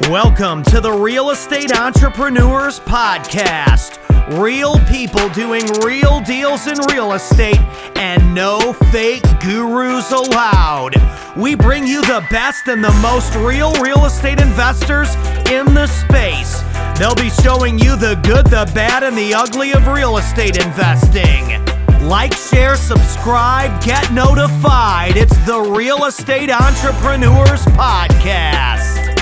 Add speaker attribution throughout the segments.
Speaker 1: Welcome to the Real Estate Entrepreneurs Podcast. Real people doing real deals in real estate and no fake gurus allowed. We bring you the best and the most real estate investors in the space. They'll be showing you the good, the bad, and the ugly of real estate investing. Like, share, subscribe, get notified. It's the Real Estate Entrepreneurs Podcast.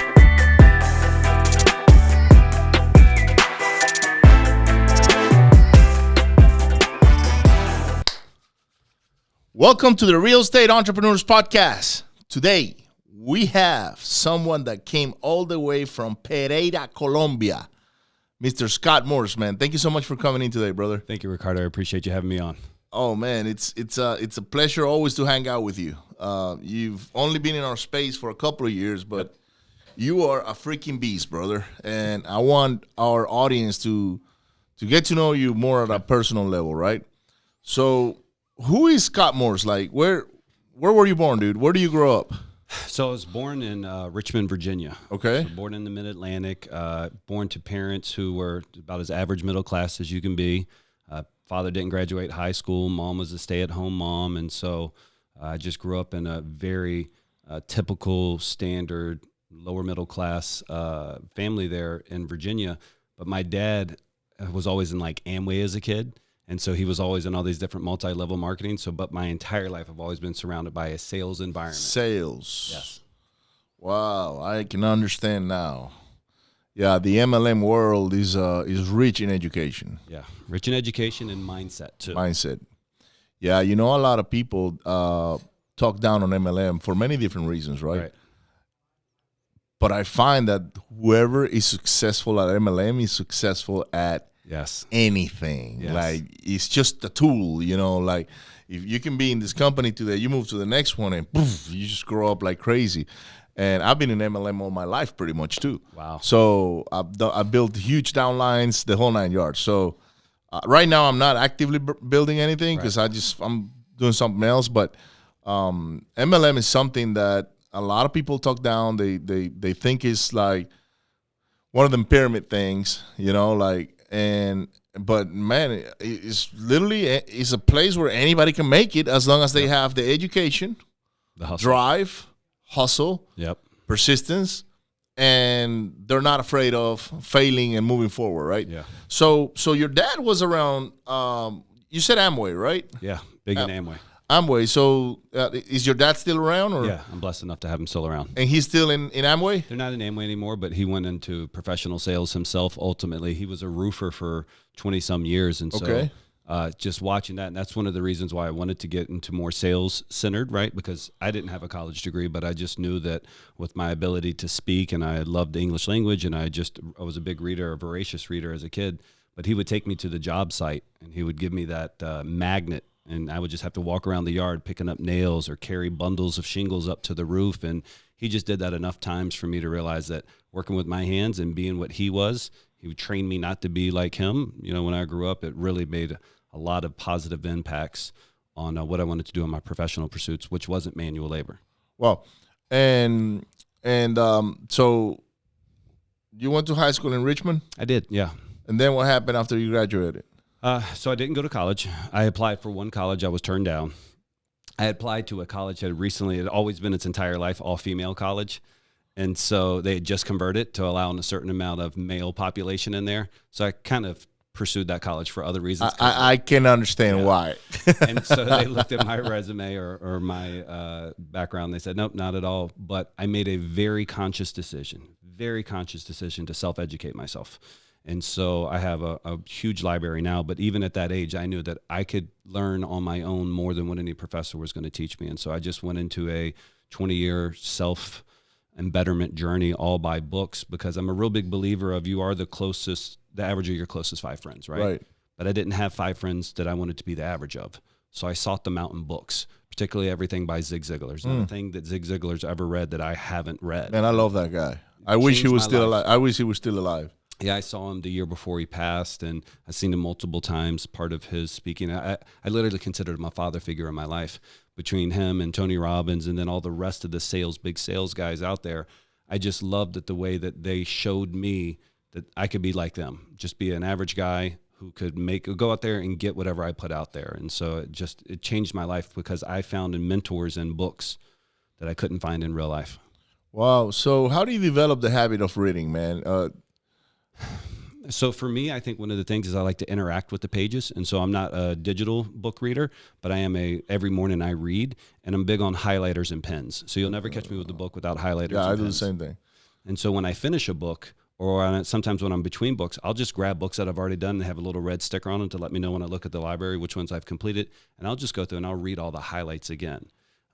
Speaker 2: Welcome to the Real Estate Entrepreneurs Podcast. Today, we have someone that came all the way from Pereira, Colombia, Mr. Scott Morse, man. Thank you so much for coming in today, brother.
Speaker 3: Thank you, Ricardo. I appreciate you having me on.
Speaker 2: Oh, man, it's a pleasure always to hang out with you. You've only been in our space for a couple of years, but you are a freaking beast, brother. And I want our audience to get to know you more at a personal level, right? So, who is Scott Morse? Like, where were you born, dude? Where do you grow up?
Speaker 3: So I was born in Richmond, Virginia.
Speaker 2: Okay.
Speaker 3: So born in the Mid-Atlantic, born to parents who were about as average middle class as you can be. Father didn't graduate high school. Mom was a stay-at-home mom. And so I just grew up in a very typical, standard, lower middle class family there in Virginia. But my dad was always in like Amway as a kid. And so he was always in all these different multi-level marketing. But my entire life, I've always been surrounded by a sales environment.
Speaker 2: Sales.
Speaker 3: Yes.
Speaker 2: Wow, I can understand now. Yeah, the MLM world is rich in education.
Speaker 3: Yeah, rich in education and mindset too.
Speaker 2: Mindset. Yeah, you know, a lot of people talk down on MLM for many different reasons, right? But I find that whoever is successful at MLM is successful at anything.
Speaker 3: Yes.
Speaker 2: Like, it's just a tool, you know, like if you can be in this company today, you move to the next one and poof, you just grow up like crazy. And I've been in MLM all my life pretty much too.
Speaker 3: Wow.
Speaker 2: So I built huge downlines, the whole 9 yards. So right now I'm not actively building anything because I'm doing something else. But MLM is something that a lot of people talk down. They think it's like one of them pyramid things, you know, like. But man, it's literally a place where anybody can make it as long as they have the education,
Speaker 3: The
Speaker 2: drive, hustle,
Speaker 3: Yep.
Speaker 2: persistence, and they're not afraid of failing and moving forward, right?
Speaker 3: Yeah.
Speaker 2: So your dad was around. You said Amway, right?
Speaker 3: Yeah. Big in Amway.
Speaker 2: Amway. So is your dad still around? Or?
Speaker 3: Yeah. I'm blessed enough to have him still around.
Speaker 2: And he's still in Amway?
Speaker 3: They're not in Amway anymore, but he went into professional sales himself. Ultimately, he was a roofer for 20 some years. And so just watching that, and that's one of the reasons why I wanted to get into more sales centered, right? Because I didn't have a college degree, but I just knew that with my ability to speak, and I loved the English language, and I was a big reader, a voracious reader as a kid. But he would take me to the job site, and he would give me that magnet, and I would just have to walk around the yard picking up nails or carry bundles of shingles up to the roof. And he just did that enough times for me to realize that working with my hands and being what he was, he would train me not to be like him. You know, when I grew up, it really made a lot of positive impacts on what I wanted to do in my professional pursuits, which wasn't manual labor.
Speaker 2: Well, and so you went to high school in Richmond?
Speaker 3: I did, yeah.
Speaker 2: And then what happened after you graduated?
Speaker 3: So I didn't go to college. I applied for one college. I was turned down. I applied to a college that had always been its entire life, all-female college. And so they had just converted to allowing a certain amount of male population in there. So I kind of pursued that college for other reasons.
Speaker 2: I can understand why.
Speaker 3: And so they looked at my resume or my background. They said, nope, not at all. But I made a very conscious decision to self-educate myself. And so I have a huge library now, but even at that age, I knew that I could learn on my own more than what any professor was going to teach me. And so I just went into a 20-year self-embetterment journey all by books, because I'm a real big believer of you are the average of your closest 5 friends, right? But I didn't have 5 friends that I wanted to be the average of. So I sought them out in books, particularly everything by Zig Ziglar. There's not a thing that Zig Ziglar's ever read that I haven't read.
Speaker 2: Man, I love that guy. I wish he was still alive. I wish he was still alive.
Speaker 3: Yeah, I saw him the year before he passed, and I've seen him multiple times, part of his speaking. I literally considered him a father figure in my life. Between him and Tony Robbins and then all the rest of the big sales guys out there, I just loved it the way that they showed me that I could be like them, just be an average guy who could go out there and get whatever I put out there. And so it changed my life because I found in mentors and books that I couldn't find in real life.
Speaker 2: Wow. So how do you develop the habit of reading, man?
Speaker 3: So for me, I think one of the things is I like to interact with the pages. And so I'm not a digital book reader, but I am every morning I read, and I'm big on highlighters and pens. So you'll never catch me with the book without highlighters and pens.
Speaker 2: Yeah, I do the same thing.
Speaker 3: And so when I finish a book, or sometimes when I'm between books, I'll just grab books that I've already done and have a little red sticker on them to let me know when I look at the library which ones I've completed. And I'll just go through and I'll read all the highlights again.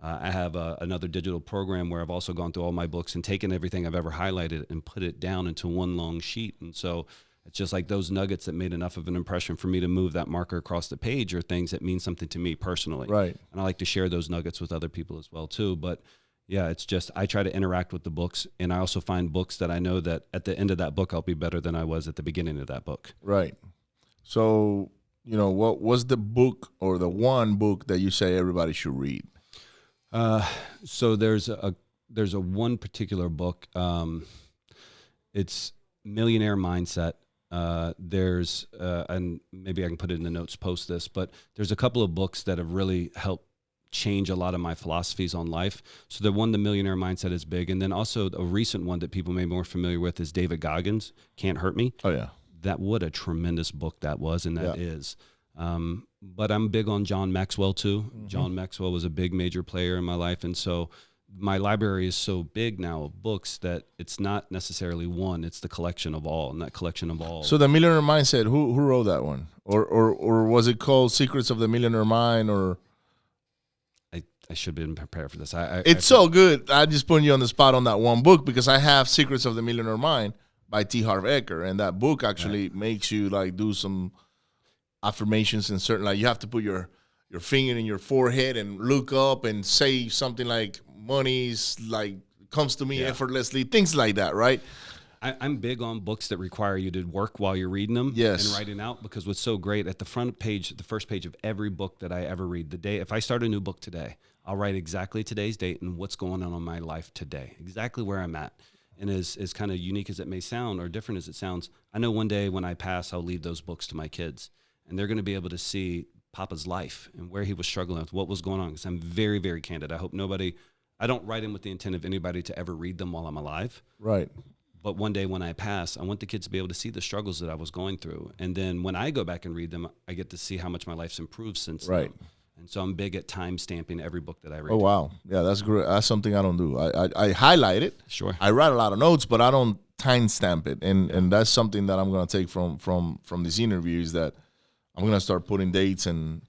Speaker 3: I have another digital program where I've also gone through all my books and taken everything I've ever highlighted and put it down into one long sheet. And so it's just like those nuggets that made enough of an impression for me to move that marker across the page are things that mean something to me personally.
Speaker 2: Right.
Speaker 3: And I like to share those nuggets with other people as well too. But yeah, it's just I try to interact with the books, and I also find books that I know that at the end of that book I'll be better than I was at the beginning of that book.
Speaker 2: Right. So, what was the book or the one book that you say everybody should read?
Speaker 3: So there's a one particular book. It's Millionaire Mindset. And maybe I can put it in the notes post this, but there's a couple of books that have really helped change a lot of my philosophies on life. So the Millionaire Mindset is big. And then also a recent one that people may be more familiar with is David Goggins, Can't Hurt Me.
Speaker 2: Oh yeah.
Speaker 3: What a tremendous book that was. And that is, but I'm big on John Maxwell too. Mm-hmm. John Maxwell was a big major player in my life. And so my library is so big now of books that it's not necessarily one, it's the collection of all, and that collection of all.
Speaker 2: So the Millionaire Mindset, who wrote that one? Or was it called Secrets of the Millionaire Mind, or?
Speaker 3: I should have been prepared for this.
Speaker 2: It's so good. I just put you on the spot on that one book because I have Secrets of the Millionaire Mind by T. Harv Eker, and that book actually makes you like do some affirmations and certain, like you have to put your finger in your forehead and look up and say something like money's like comes to me effortlessly, things like that, right?
Speaker 3: I'm big on books that require you to work while you're reading them and writing out, because what's so great at the front page, the first page of every book that I ever read, if I start a new book today, I'll write exactly today's date and what's going on in my life today, exactly where I'm at. And as kind of unique as it may sound or different as it sounds, I know one day when I pass, I'll leave those books to my kids, and they're going to be able to see Papa's life and where he was struggling with, what was going on. Because I'm very, very candid. I don't write them with the intent of anybody to ever read them while I'm alive.
Speaker 2: Right.
Speaker 3: But one day when I pass, I want the kids to be able to see the struggles that I was going through. And then when I go back and read them, I get to see how much my life's improved since then. And so I'm big at time stamping every book that I read.
Speaker 2: Oh, wow. Yeah, that's great. That's something I don't do. I highlight it.
Speaker 3: Sure.
Speaker 2: I write a lot of notes, but I don't time stamp it. And that's something that I'm going to take from this interview, is that I'm going to start putting dates and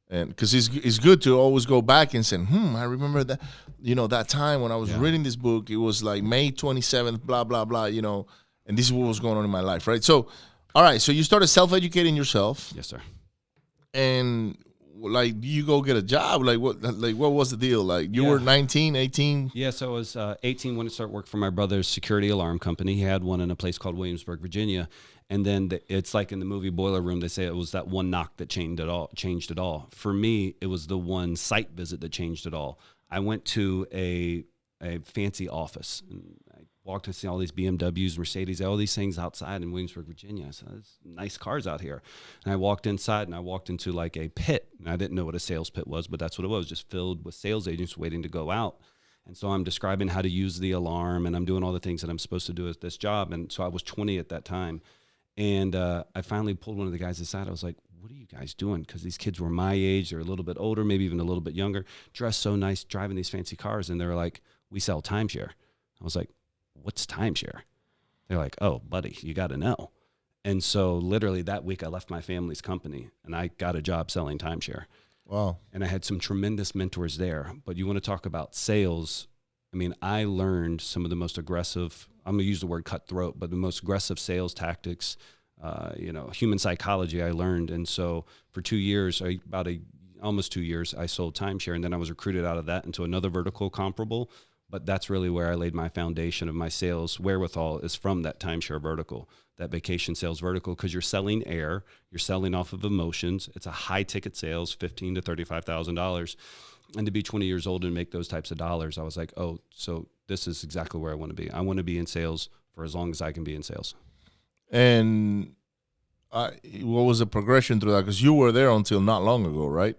Speaker 2: because it's good to always go back and say, I remember that, that time when I was reading this book, it was like May 27th, blah, blah, blah, and this is what was going on in my life, right? So, all right, so you started self-educating yourself.
Speaker 3: Yes, sir.
Speaker 2: And like, you go get a job? Like what was the deal? Like you were 19, 18?
Speaker 3: Yeah, so I was 18 when I started work for my brother's security alarm company. He had one in a place called Williamsburg, Virginia. And then it's like in the movie Boiler Room, they say it was that one knock that changed it all. For me, it was the one site visit that changed it all. I went to a fancy office, and I walked to see all these BMWs, Mercedes, all these things outside in Williamsburg, Virginia. I said, there's nice cars out here. And I walked inside, and I walked into like a pit. And I didn't know what a sales pit was, but that's what it was, just filled with sales agents waiting to go out. And so I'm describing how to use the alarm, and I'm doing all the things that I'm supposed to do at this job. And so I was 20 at that time. And I finally pulled one of the guys aside. I was like, what are you guys doing? Because these kids were my age. They're a little bit older, maybe even a little bit younger, dressed so nice, driving these fancy cars. And they were like, we sell timeshare. I was like, what's timeshare? They're like, oh, buddy, you got to know. And so literally that week I left my family's company and I got a job selling timeshare.
Speaker 2: Wow.
Speaker 3: And I had some tremendous mentors there. But you want to talk about sales. I mean, I learned some of the most aggressive, I'm going to use the word cutthroat, but the most aggressive sales tactics, human psychology I learned. And so for 2 years, almost 2 years, I sold timeshare. And then I was recruited out of that into another vertical comparable. But that's really where I laid my foundation of my sales wherewithal, is from that timeshare vertical, that vacation sales vertical, because you're selling air, you're selling off of emotions. It's a high ticket sales, $15,000 to $35,000. And to be 20 years old and make those types of dollars, I was like, oh, so this is exactly where I want to be. I want to be in sales for as long as I can be in sales.
Speaker 2: And what was the progression through that? Because you were there until not long ago, right?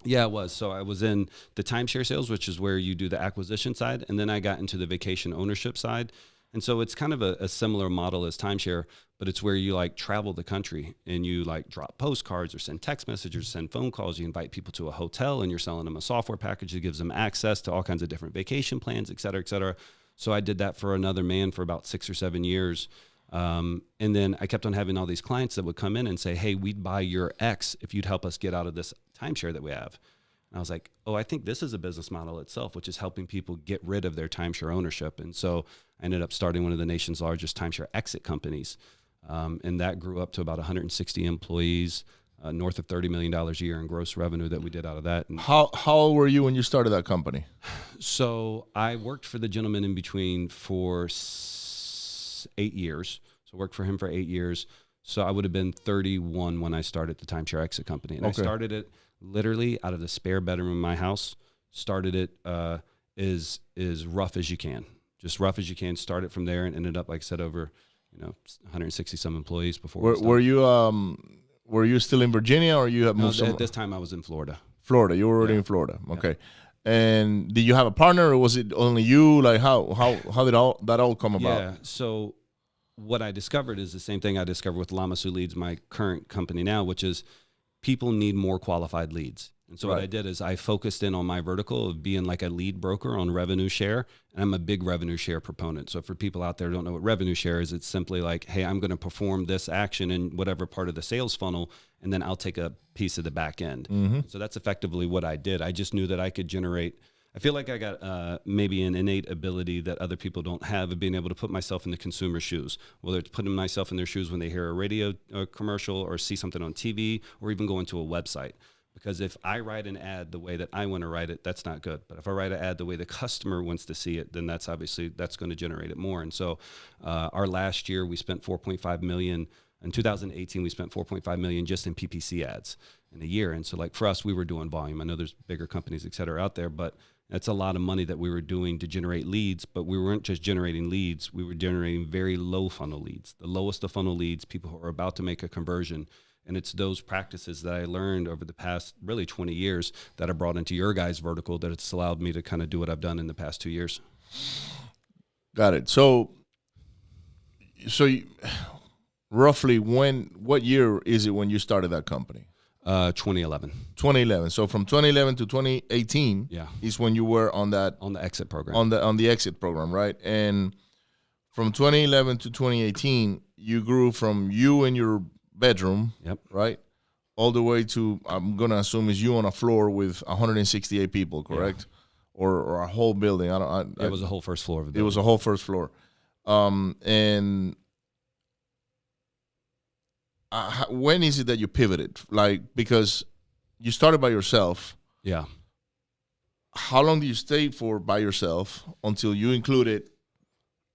Speaker 3: Yeah, it was. So I was in the timeshare sales, which is where you do the acquisition side. And then I got into the vacation ownership side. And so it's kind of a similar model as timeshare, but it's where you like travel the country and you like drop postcards or send text messages, send phone calls. You invite people to a hotel and you're selling them a software package that gives them access to all kinds of different vacation plans, et cetera, et cetera. So I did that for another man for about 6 or 7 years. And then I kept on having all these clients that would come in and say, hey, we'd buy your X if you'd help us get out of this timeshare that we have. And I was like, oh, I think this is a business model itself, which is helping people get rid of their timeshare ownership. And so I ended up starting one of the nation's largest timeshare exit companies. And that grew up to about 160 employees, north of $30 million a year in gross revenue that we did out of that. And
Speaker 2: how old were you when you started that company?
Speaker 3: So I worked for the gentleman in between for 8 years. So I worked for him for 8 years. So I would have been 31 when I started the timeshare exit company. And I started it literally out of the spare bedroom in my house. Started it as rough as you can. Just rough as you can. Started from there and ended up, like I said, over 160 some employees before.
Speaker 2: Were you still in Virginia, or you have moved?
Speaker 3: At this time, I was in Florida.
Speaker 2: Florida, you were already in Florida. Okay. Yeah. And did you have a partner, or was it only you? Like how did that all come about?
Speaker 3: Yeah. So what I discovered is the same thing I discovered with Lamassu Leads, my current company now, which is people need more qualified leads. And so what I did is I focused in on my vertical of being like a lead broker on revenue share. And I'm a big revenue share proponent. So for people out there who don't know what revenue share is, it's simply like, hey, I'm going to perform this action in whatever part of the sales funnel, and then I'll take a piece of the back end. Mm-hmm. So that's effectively what I did. I just knew that I could generate. I feel like I got maybe an innate ability that other people don't have of being able to put myself in the consumer's shoes, whether it's putting myself in their shoes when they hear a radio commercial or see something on TV or even go into a website. Because if I write an ad the way that I want to write it, that's not good. But if I write an ad the way the customer wants to see it, then that's going to generate it more. And so our last year, we spent $4.5 million. In 2018, we spent $4.5 million just in PPC ads in a year. And so like for us, we were doing volume. I know there's bigger companies, et cetera, out there, but that's a lot of money that we were doing to generate leads. But we weren't just generating leads. We were generating very low funnel leads, the lowest of funnel leads, people who are about to make a conversion. And it's those practices that I learned over the past really 20 years that I brought into your guys' vertical that it's allowed me to kind of do what I've done in the past 2 years.
Speaker 2: Got it. So roughly what year is it when you started that company?
Speaker 3: 2011.
Speaker 2: 2011. So from 2011 to 2018 is when you were on the
Speaker 3: exit program.
Speaker 2: On the exit program, right? And from 2011 to 2018, you grew from you in your bedroom, right, all the way to, I'm gonna assume, is you on a floor with 168 people, correct? Or a whole building.
Speaker 3: It was a whole first floor of the building.
Speaker 2: It was a whole first floor. And when is it that you pivoted? Like, because you started by yourself.
Speaker 3: Yeah.
Speaker 2: How long do you stay by yourself until you included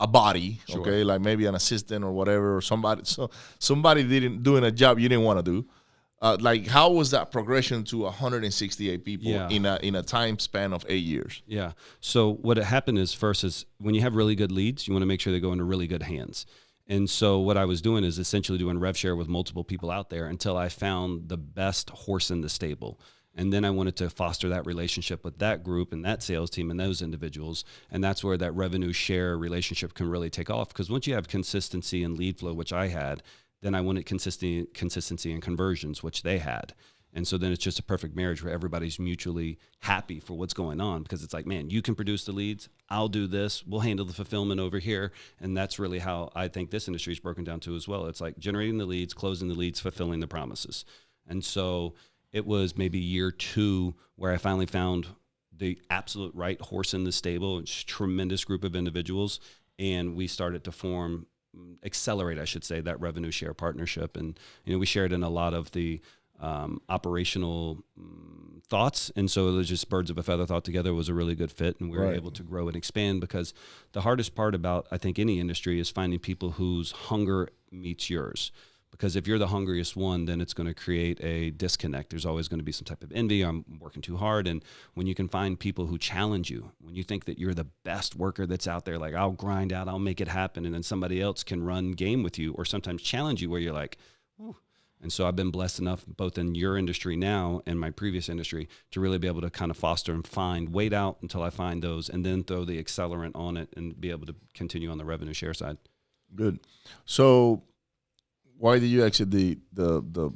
Speaker 2: a body, okay, like maybe an assistant or whatever, or somebody doing a job you didn't want to do? Like, how was that progression to 168 people in a time span of 8 years?
Speaker 3: Yeah. So what happened is, first is when you have really good leads, you want to make sure they go into really good hands. And so what I was doing is essentially doing rev share with multiple people out there until I found the best horse in the stable. And then I wanted to foster that relationship with that group and that sales team and those individuals. And that's where that revenue share relationship can really take off. Because once you have consistency in lead flow, which I had, then I wanted consistency in conversions, which they had. And so then it's just a perfect marriage where everybody's mutually happy for what's going on, because it's like, man, you can produce the leads, I'll do this, we'll handle the fulfillment over here. And that's really how I think this industry is broken down to as well. It's like generating the leads, closing the leads, fulfilling the promises. And so it was maybe year 2 where I finally found the absolute right horse in the stable. It's a tremendous group of individuals. And we started to accelerate, I should say, that revenue share partnership. And, we shared in a lot of the operational thoughts. And so it was just birds of a feather thought together. It was a really good fit. And we were able to grow and expand, because the hardest part about, I think, any industry is finding people whose hunger meets yours. Because if you're the hungriest one, then it's going to create a disconnect. There's always going to be some type of envy. I'm working too hard. And when you can find people who challenge you, when you think that you're the best worker that's out there, like I'll grind out, I'll make it happen. And then somebody else can run game with you or sometimes challenge you where you're like, ooh. And so I've been blessed enough, both in your industry now and my previous industry, to really be able to kind of foster and wait out until I find those and then throw the accelerant on it and be able to continue on the revenue share side.
Speaker 2: Good. So why did you exit the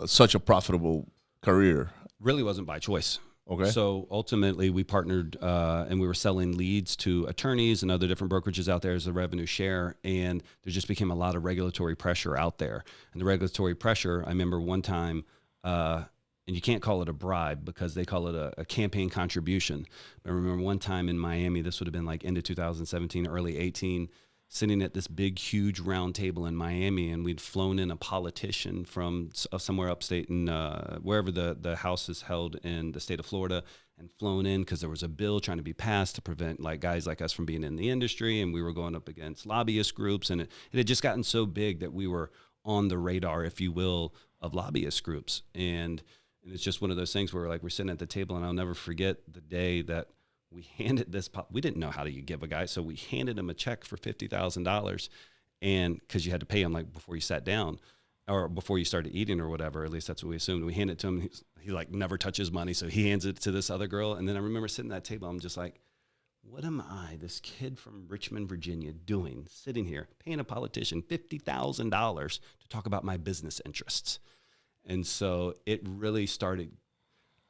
Speaker 2: such a profitable career?
Speaker 3: Really wasn't by choice.
Speaker 2: Okay.
Speaker 3: So ultimately, we partnered and we were selling leads to attorneys and other different brokerages out there as a revenue share. And there just became a lot of regulatory pressure out there. And the regulatory pressure, I remember one time, and you can't call it a bribe because they call it a campaign contribution. I remember one time in Miami, this would have been like end of 2017, early 18, sitting at this big, huge round table in Miami, and we'd flown in a politician from somewhere upstate in wherever the house is held in the state of Florida, and flown in because there was a bill trying to be passed to prevent like guys like us from being in the industry, and we were going up against lobbyist groups, and it had just gotten so big that we were on the radar, if you will, of lobbyist groups. And it's just one of those things where like we're sitting at the table, and I'll never forget the day that we handed we didn't know how to give a guy, so we handed him a check for $50,000, and because you had to pay him like before you sat down or before you started eating or whatever, at least that's what we assumed. We handed it to him. He like never touches money, so he hands it to this other girl, and then I remember sitting at that table. I'm just like, what am I, this kid from Richmond, Virginia, doing, sitting here paying a politician $50,000 to talk about my business interests? And so it really started.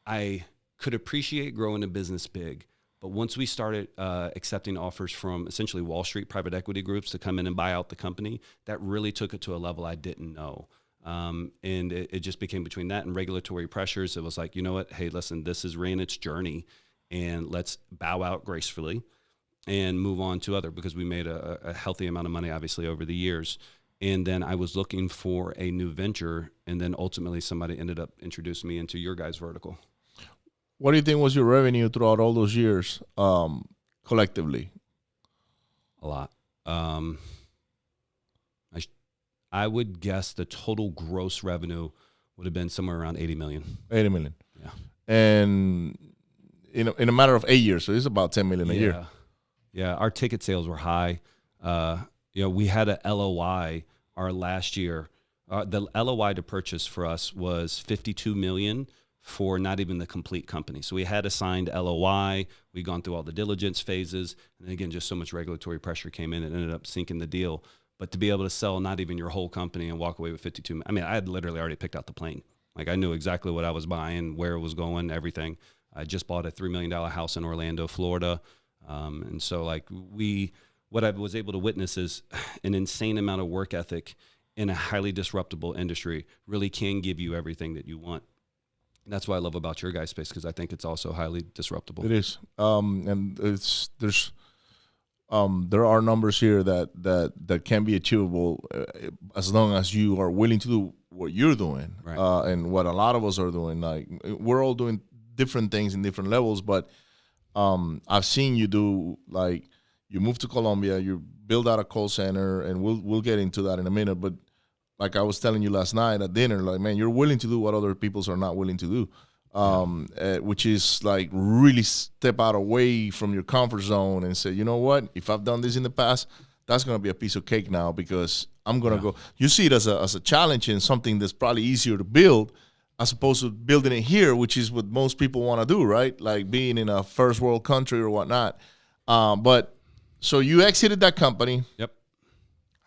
Speaker 3: I could appreciate growing a business big. But once we started accepting offers from essentially Wall Street private equity groups to come in and buy out the company, that really took it to a level I didn't know. And it just became between that and regulatory pressures. It was like, you know what? Hey, listen, this is ran its journey, and let's bow out gracefully and move on to other, because we made a healthy amount of money, obviously, over the years. And then I was looking for a new venture, and then ultimately somebody ended up introducing me into your guys' vertical.
Speaker 2: What do you think was your revenue throughout all those years, collectively?
Speaker 3: A lot. I would guess the total gross revenue would have been somewhere around 80 million.
Speaker 2: 80 million.
Speaker 3: Yeah.
Speaker 2: And in a matter of 8 years, so it's about 10 million a year.
Speaker 3: Yeah. Our ticket sales were high. We had a LOI our last year. The LOI to purchase for us was 52 million for not even the complete company. So we had a signed LOI. We'd gone through all the diligence phases. And again, just so much regulatory pressure came in and ended up sinking the deal. But to be able to sell not even your whole company and walk away with 52, I mean, I had literally already picked out the plane. Like I knew exactly what I was buying, where it was going, everything. I just bought a $3 million house in Orlando, Florida. And so like what I was able to witness is an insane amount of work ethic in a highly disruptible industry really can give you everything that you want. That's what I love about your guys' space, because I think it's also highly disruptible.
Speaker 2: It is, and there are numbers here that can be achievable as long as you are willing to do what you're doing,
Speaker 3: right.
Speaker 2: And what a lot of us are doing. Like we're all doing different things in different levels, but I've seen you do, like, you move to Colombia, you build out a call center, and we'll get into that in a minute, but like I was telling you last night at dinner, like, man, you're willing to do what other people are not willing to do, which is like really step out away from your comfort zone and say, you know what, if I've done this in the past, that's going to be a piece of cake now, because I'm going to go. You see it as a challenge and something that's probably easier to build as opposed to building it here, which is what most people want to do, right? Like being in a first world country or whatnot. But so you exited that company.
Speaker 3: Yep.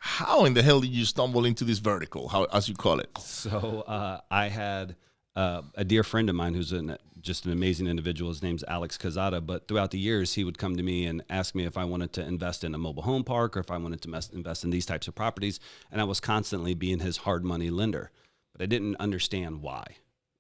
Speaker 2: How in the hell did you stumble into this vertical, as you call it?
Speaker 3: So I had a dear friend of mine who's just an amazing individual. His name's Alex Cazada. But throughout the years, he would come to me and ask me if I wanted to invest in a mobile home park or if I wanted to invest in these types of properties. And I was constantly being his hard money lender. But I didn't understand why.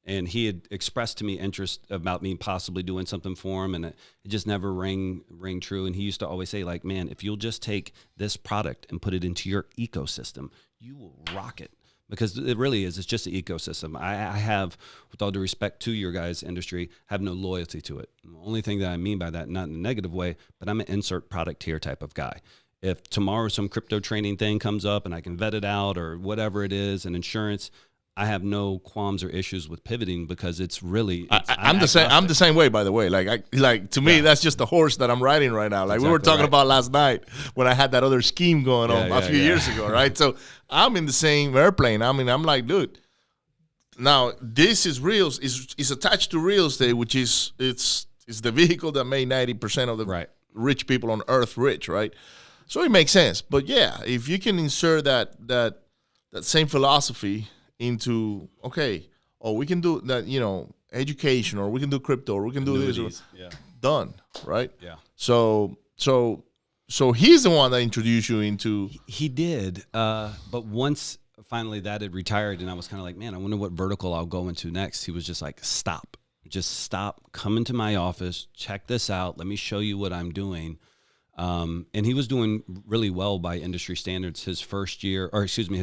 Speaker 3: And he had expressed to me interest about me possibly doing something for him, and it just never rang true. And he used to always say, like, man, if you'll just take this product and put it into your ecosystem, you will rock it. Because it really is. It's just an ecosystem. I have, with all due respect to your guys' industry, have no loyalty to it. The only thing that I mean by that, not in a negative way, but I'm an insert product here type of guy. If tomorrow some crypto training thing comes up and I can vet it out or whatever it is, and insurance, I have no qualms or issues with pivoting because it's really.
Speaker 2: I'm the same. I'm the same way, by the way. Like to me, that's just the horse that I'm riding right now. Like we were talking about last night when I had that other scheme going on a few years ago, right? So I'm in the same airplane. I mean, I'm like, dude. Now this is real. Is attached to real estate, which is it's the vehicle that made 90% of the rich people on earth rich, right? So it makes sense. But yeah, if you can insert that same philosophy into we can do that, education, or we can do crypto, or we can do this, done, right?
Speaker 3: Yeah.
Speaker 2: So he's the one that introduced you into.
Speaker 3: He did, but once finally that had retired, and I was kind of like, man, I wonder what vertical I'll go into next. He was just like, stop, come into my office, check this out, let me show you what I'm doing. And he was doing really well by industry standards his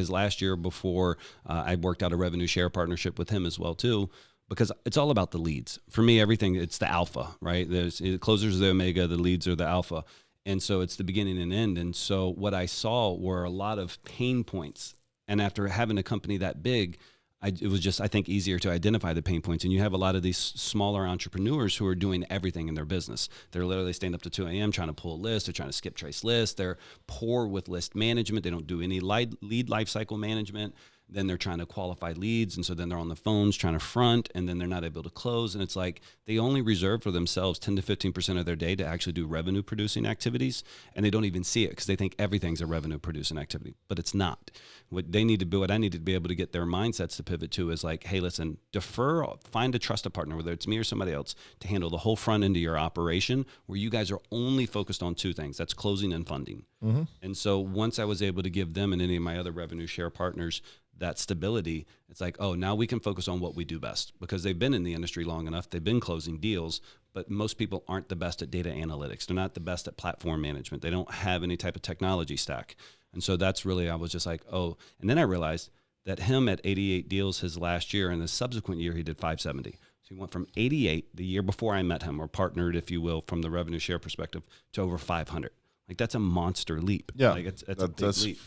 Speaker 3: last year before I worked out a revenue share partnership with him as well too, because it's all about the leads. For me, everything, it's the alpha, right? The closers are the omega, the leads are the alpha. And so it's the beginning and end. And so what I saw were a lot of pain points. And after having a company that big, it was just, I think, easier to identify the pain points. And you have a lot of these smaller entrepreneurs who are doing everything in their business. They're literally staying up to 2 a.m. trying to pull a list. They're trying to skip trace lists. They're poor with list management. They don't do any lead lifecycle management. Then they're trying to qualify leads. And so then they're on the phones trying to front, and then they're not able to close. And it's like they only reserve for themselves 10 to 15% of their day to actually do revenue producing activities. And they don't even see it because they think everything's a revenue producing activity, but it's not. What I need to be able to get their mindsets to pivot to is like, hey, listen, find a trusted partner, whether it's me or somebody else, to handle the whole front end of your operation, where you guys are only focused on two things. That's closing and funding. Mm-hmm. And so once I was able to give them and any of my other revenue share partners that stability, it's like, oh, now we can focus on what we do best, because they've been in the industry long enough. They've been closing deals, but most people aren't the best at data analytics. They're not the best at platform management. They don't have any type of technology stack. And so that's really, I was just like, oh, and then I realized that him at 88 deals his last year, and the subsequent year he did 570. So he went from 88 the year before I met him, or partnered, if you will, from the revenue share perspective, to over 500. Like, that's a monster leap.
Speaker 2: Yeah.
Speaker 3: Like, it's a big leap.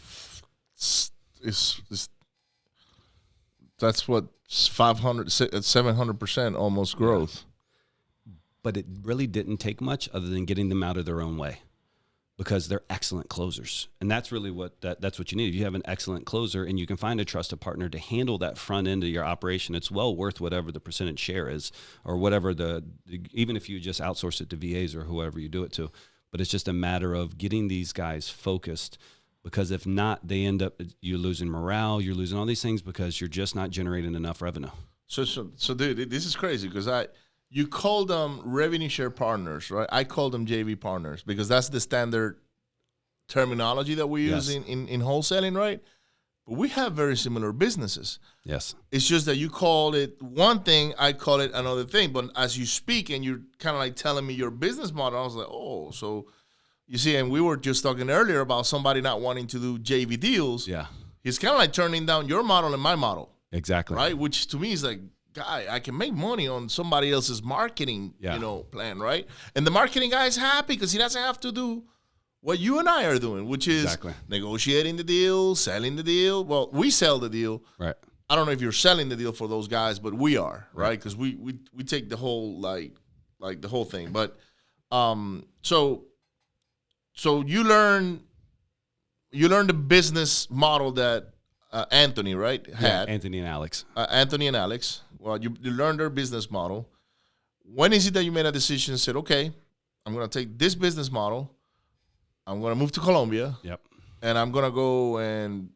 Speaker 2: That's what 500, 700% almost growth.
Speaker 3: Yeah. But it really didn't take much other than getting them out of their own way, because they're excellent closers. And that's really that's what you need. If you have an excellent closer and you can find a trusted partner to handle that front end of your operation, it's well worth whatever the percentage share is, or whatever even if you just outsource it to VAs or whoever you do it to. But it's just a matter of getting these guys focused, because if not, they end up, you're losing morale, you're losing all these things because you're just not generating enough revenue.
Speaker 2: So dude, this is crazy, because you call them revenue share partners, right? I call them JV partners, because that's the standard terminology that we use in wholesaling, right? But we have very similar businesses.
Speaker 3: Yes.
Speaker 2: It's just that you call it one thing, I call it another thing. But as you speak and you're kind of like telling me your business model, I was like, oh, so you see, and we were just talking earlier about somebody not wanting to do JV deals.
Speaker 3: Yeah.
Speaker 2: He's kind of like turning down your model and my model.
Speaker 3: Exactly.
Speaker 2: Right? Which to me is like, guy, I can make money on somebody else's marketing, plan, right? And the marketing guy is happy because he doesn't have to do what you and I are doing, which is negotiating the deal, selling the deal. Well, we sell the deal.
Speaker 3: Right.
Speaker 2: I don't know if you're selling the deal for those guys, but we are, right? Because we take the whole like the whole thing. But so you learn the business model that Anthony, right, had.
Speaker 3: Yeah, Anthony and Alex. Well, you learned their business model. When is it that you made a decision and said, okay, I'm going to take this business model, I'm going to move to Colombia, and I'm going to go and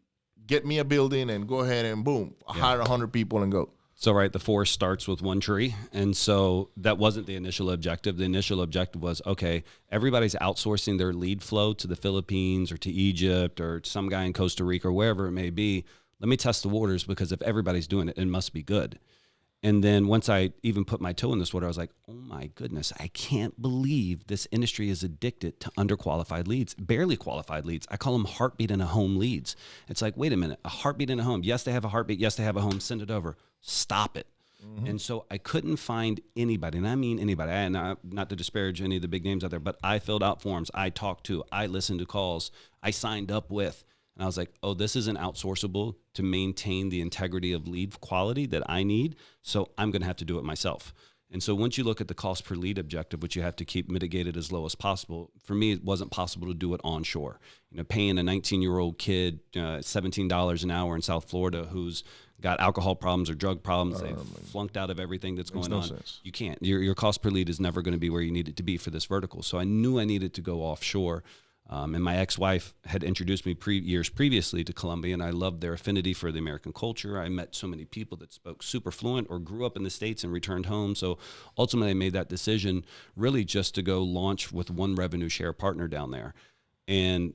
Speaker 3: get me a building and go ahead and boom, hire 100 people and go? So, right, the forest starts with one tree. And so that wasn't the initial objective. The initial objective was, okay, everybody's outsourcing their lead flow to the Philippines or to Egypt or some guy in Costa Rica or wherever it may be. Let me test the waters, because if everybody's doing it, it must be good. And then once I even put my toe in this water, I was like, oh my goodness, I can't believe this industry is addicted to underqualified leads, barely qualified leads. I call them heartbeat in a home leads. It's like, wait a minute, a heartbeat in a home. Yes, they have a heartbeat. Yes, they have a home. Send it over. Stop it. Mm-hmm. And so I couldn't find anybody, and I mean anybody, not to disparage any of the big names out there, but I filled out forms. I talked to, I listened to calls. I signed up with. And I was like, oh, this isn't outsourceable to maintain the integrity of lead quality that I need. So I'm going to have to do it myself. And so once you look at the cost per lead objective, which you have to keep mitigated as low as possible, for me, it wasn't possible to do it onshore. Paying a 19-year-old kid $17 an hour in South Florida who's got alcohol problems or drug problems, they've flunked out of everything that's going on.
Speaker 2: Sense.
Speaker 3: You can't. Your cost per lead is never going to be where you need it to be for this vertical. So I knew I needed to go offshore. And my ex-wife had introduced me years previously to Colombia, and I loved their affinity for the American culture. I met so many people that spoke super fluent or grew up in the States and returned home. So ultimately, I made that decision really just to go launch with one revenue share partner down there. And,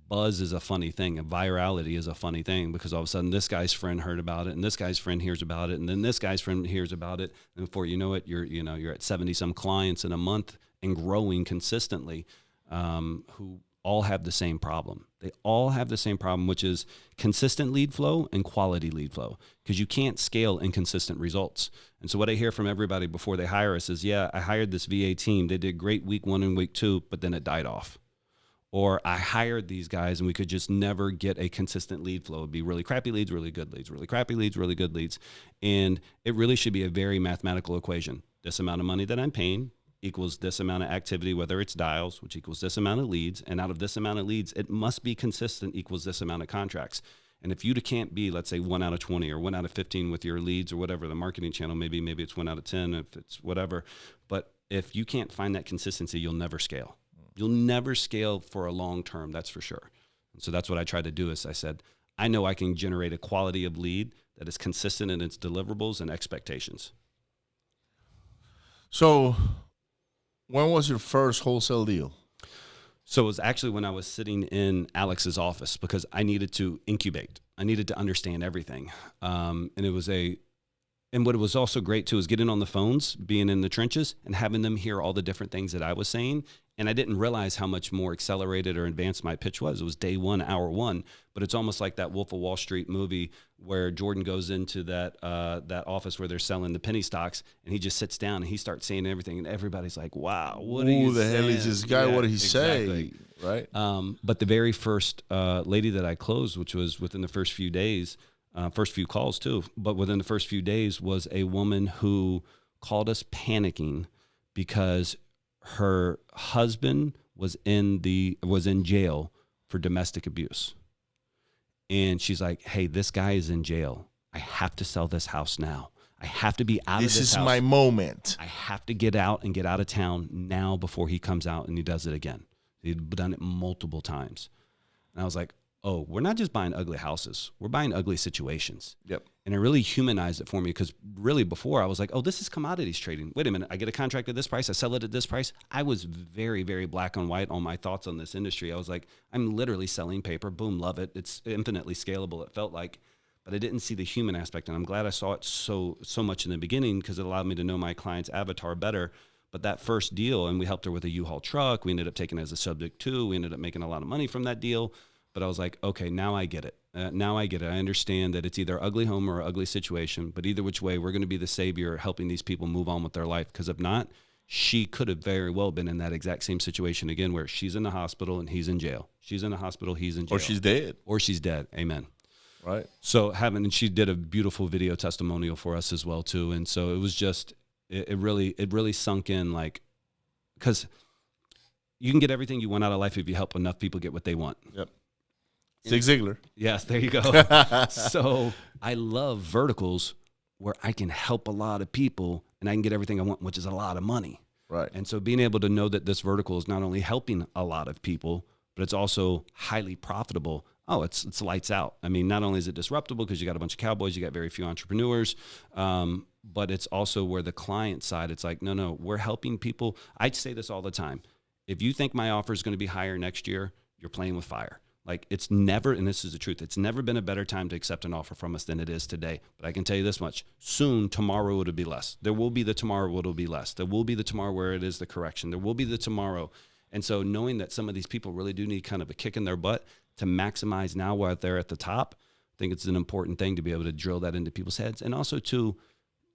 Speaker 3: buzz is a funny thing, and virality is a funny thing, because all of a sudden this guy's friend heard about it, and this guy's friend hears about it, and then this guy's friend hears about it, and before you know it, you're at 70 some clients in a month and growing consistently. Who all have the same problem. They all have the same problem, which is consistent lead flow and quality lead flow, because you can't scale inconsistent results. And so what I hear from everybody before they hire us is, yeah, I hired this VA team. They did great week 1 and week 2, but then it died off. Or I hired these guys and we could just never get a consistent lead flow. It'd be really crappy leads, really good leads, really crappy leads, really good leads. And it really should be a very mathematical equation. This amount of money that I'm paying equals this amount of activity, whether it's dials, which equals this amount of leads. And out of this amount of leads, it must be consistent, equals this amount of contracts. And if you can't be, let's say, 1 out of 20 or 1 out of 15 with your leads or whatever, the marketing channel, maybe it's 1 out of 10, if it's whatever. But if you can't find that consistency, you'll never scale. You'll never scale for a long term, that's for sure. And so that's what I tried to do is I said, I know I can generate a quality of lead that is consistent in its deliverables and expectations.
Speaker 2: So when was your first wholesale deal?
Speaker 3: So it was actually when I was sitting in Alex's office, because I needed to incubate. I needed to understand everything. And what it was also great too is getting on the phones, being in the trenches and having them hear all the different things that I was saying. And I didn't realize how much more accelerated or advanced my pitch was. It was day 1, hour 1, but it's almost like that Wolf of Wall Street movie where Jordan goes into that office where they're selling the penny stocks, and he just sits down and he starts saying everything, and everybody's like, "Wow, what are you saying?
Speaker 2: Who the hell is this guy?
Speaker 3: Yeah,
Speaker 2: what did he
Speaker 3: exactly.
Speaker 2: say?" Right.
Speaker 3: But the very first lady that I closed, which was within the first few days, first few calls too, but within the first few days, was a woman who called us panicking because her husband was in jail for domestic abuse. And she's like, "Hey, this guy is in jail. I have to sell this house now. I have to be out of this house.
Speaker 2: This is my moment.
Speaker 3: I have to get out and get out of town now before he comes out and he does it again." He'd done it multiple times. And I was like, oh, we're not just buying ugly houses. We're buying ugly situations.
Speaker 2: Yep.
Speaker 3: And it really humanized it for me, because really before I was like, oh, this is commodities trading. Wait a minute. I get a contract at this price. I sell it at this price. I was very, very black and white on my thoughts on this industry. I was like, I'm literally selling paper. Boom, love it. It's infinitely scalable, it felt like. But I didn't see the human aspect. And I'm glad I saw it so much in the beginning, because it allowed me to know my client's avatar better. But that first deal, and we helped her with a U-Haul truck. We ended up taking it as a subject too. We ended up making a lot of money from that deal. But I was like, okay, now I get it. Now I get it. I understand that it's either ugly home or ugly situation, but either which way, we're going to be the savior helping these people move on with their life. Because if not, she could have very well been in that exact same situation again, where she's in the hospital and he's in jail. She's in the hospital, he's in jail.
Speaker 2: Or she's dead.
Speaker 3: Or she's dead. Amen.
Speaker 2: Right.
Speaker 3: So and she did a beautiful video testimonial for us as well too. And so it was just, it really sunk in, like, because you can get everything you want out of life if you help enough people get what they want.
Speaker 2: Yep. Zig Ziglar.
Speaker 3: Yes, there you go. So I love verticals where I can help a lot of people and I can get everything I want, which is a lot of money.
Speaker 2: Right.
Speaker 3: And so being able to know that this vertical is not only helping a lot of people, but it's also highly profitable. Oh, it's lights out. I mean, not only is it disruptible because you got a bunch of cowboys, you got very few entrepreneurs, but it's also where the client side, it's like, no, we're helping people. I say this all the time. If you think my offer is going to be higher next year, you're playing with fire. Like, it's never, and this is the truth, it's never been a better time to accept an offer from us than it is today. But I can tell you this much, soon, tomorrow it'll be less. There will be the tomorrow where it'll be less. There will be the tomorrow where it is the correction. There will be the tomorrow. And so knowing that some of these people really do need kind of a kick in their butt to maximize now while they're at the top, I think it's an important thing to be able to drill that into people's heads. And also too,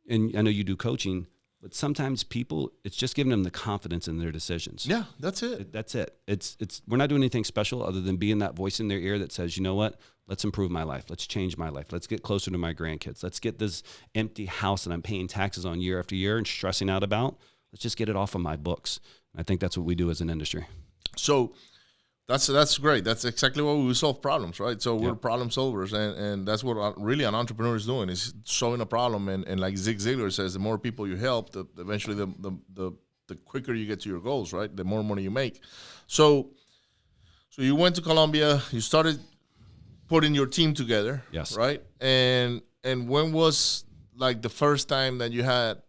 Speaker 3: and I know you do coaching, But sometimes people, it's just giving them the confidence in their decisions.
Speaker 2: Yeah, that's it.
Speaker 3: That's it. It's we're not doing anything special other than being that voice in their ear that says, you know what? Let's improve my life. Let's change my life. Let's get closer to my grandkids. Let's get this empty house that I'm paying taxes on year after year and stressing out about. Let's just get it off of my books. I think that's what we do as an industry.
Speaker 2: So that's great. That's exactly what we solve problems, right? So we're problem solvers, and that's what really an entrepreneur is doing, is solving a problem. And like Zig Ziglar says, the more people you help, eventually the quicker you get to your goals, right? The more money you make. So you went to Colombia, you started putting your team together,
Speaker 3: yes,
Speaker 2: right? And when was like the first time that you had,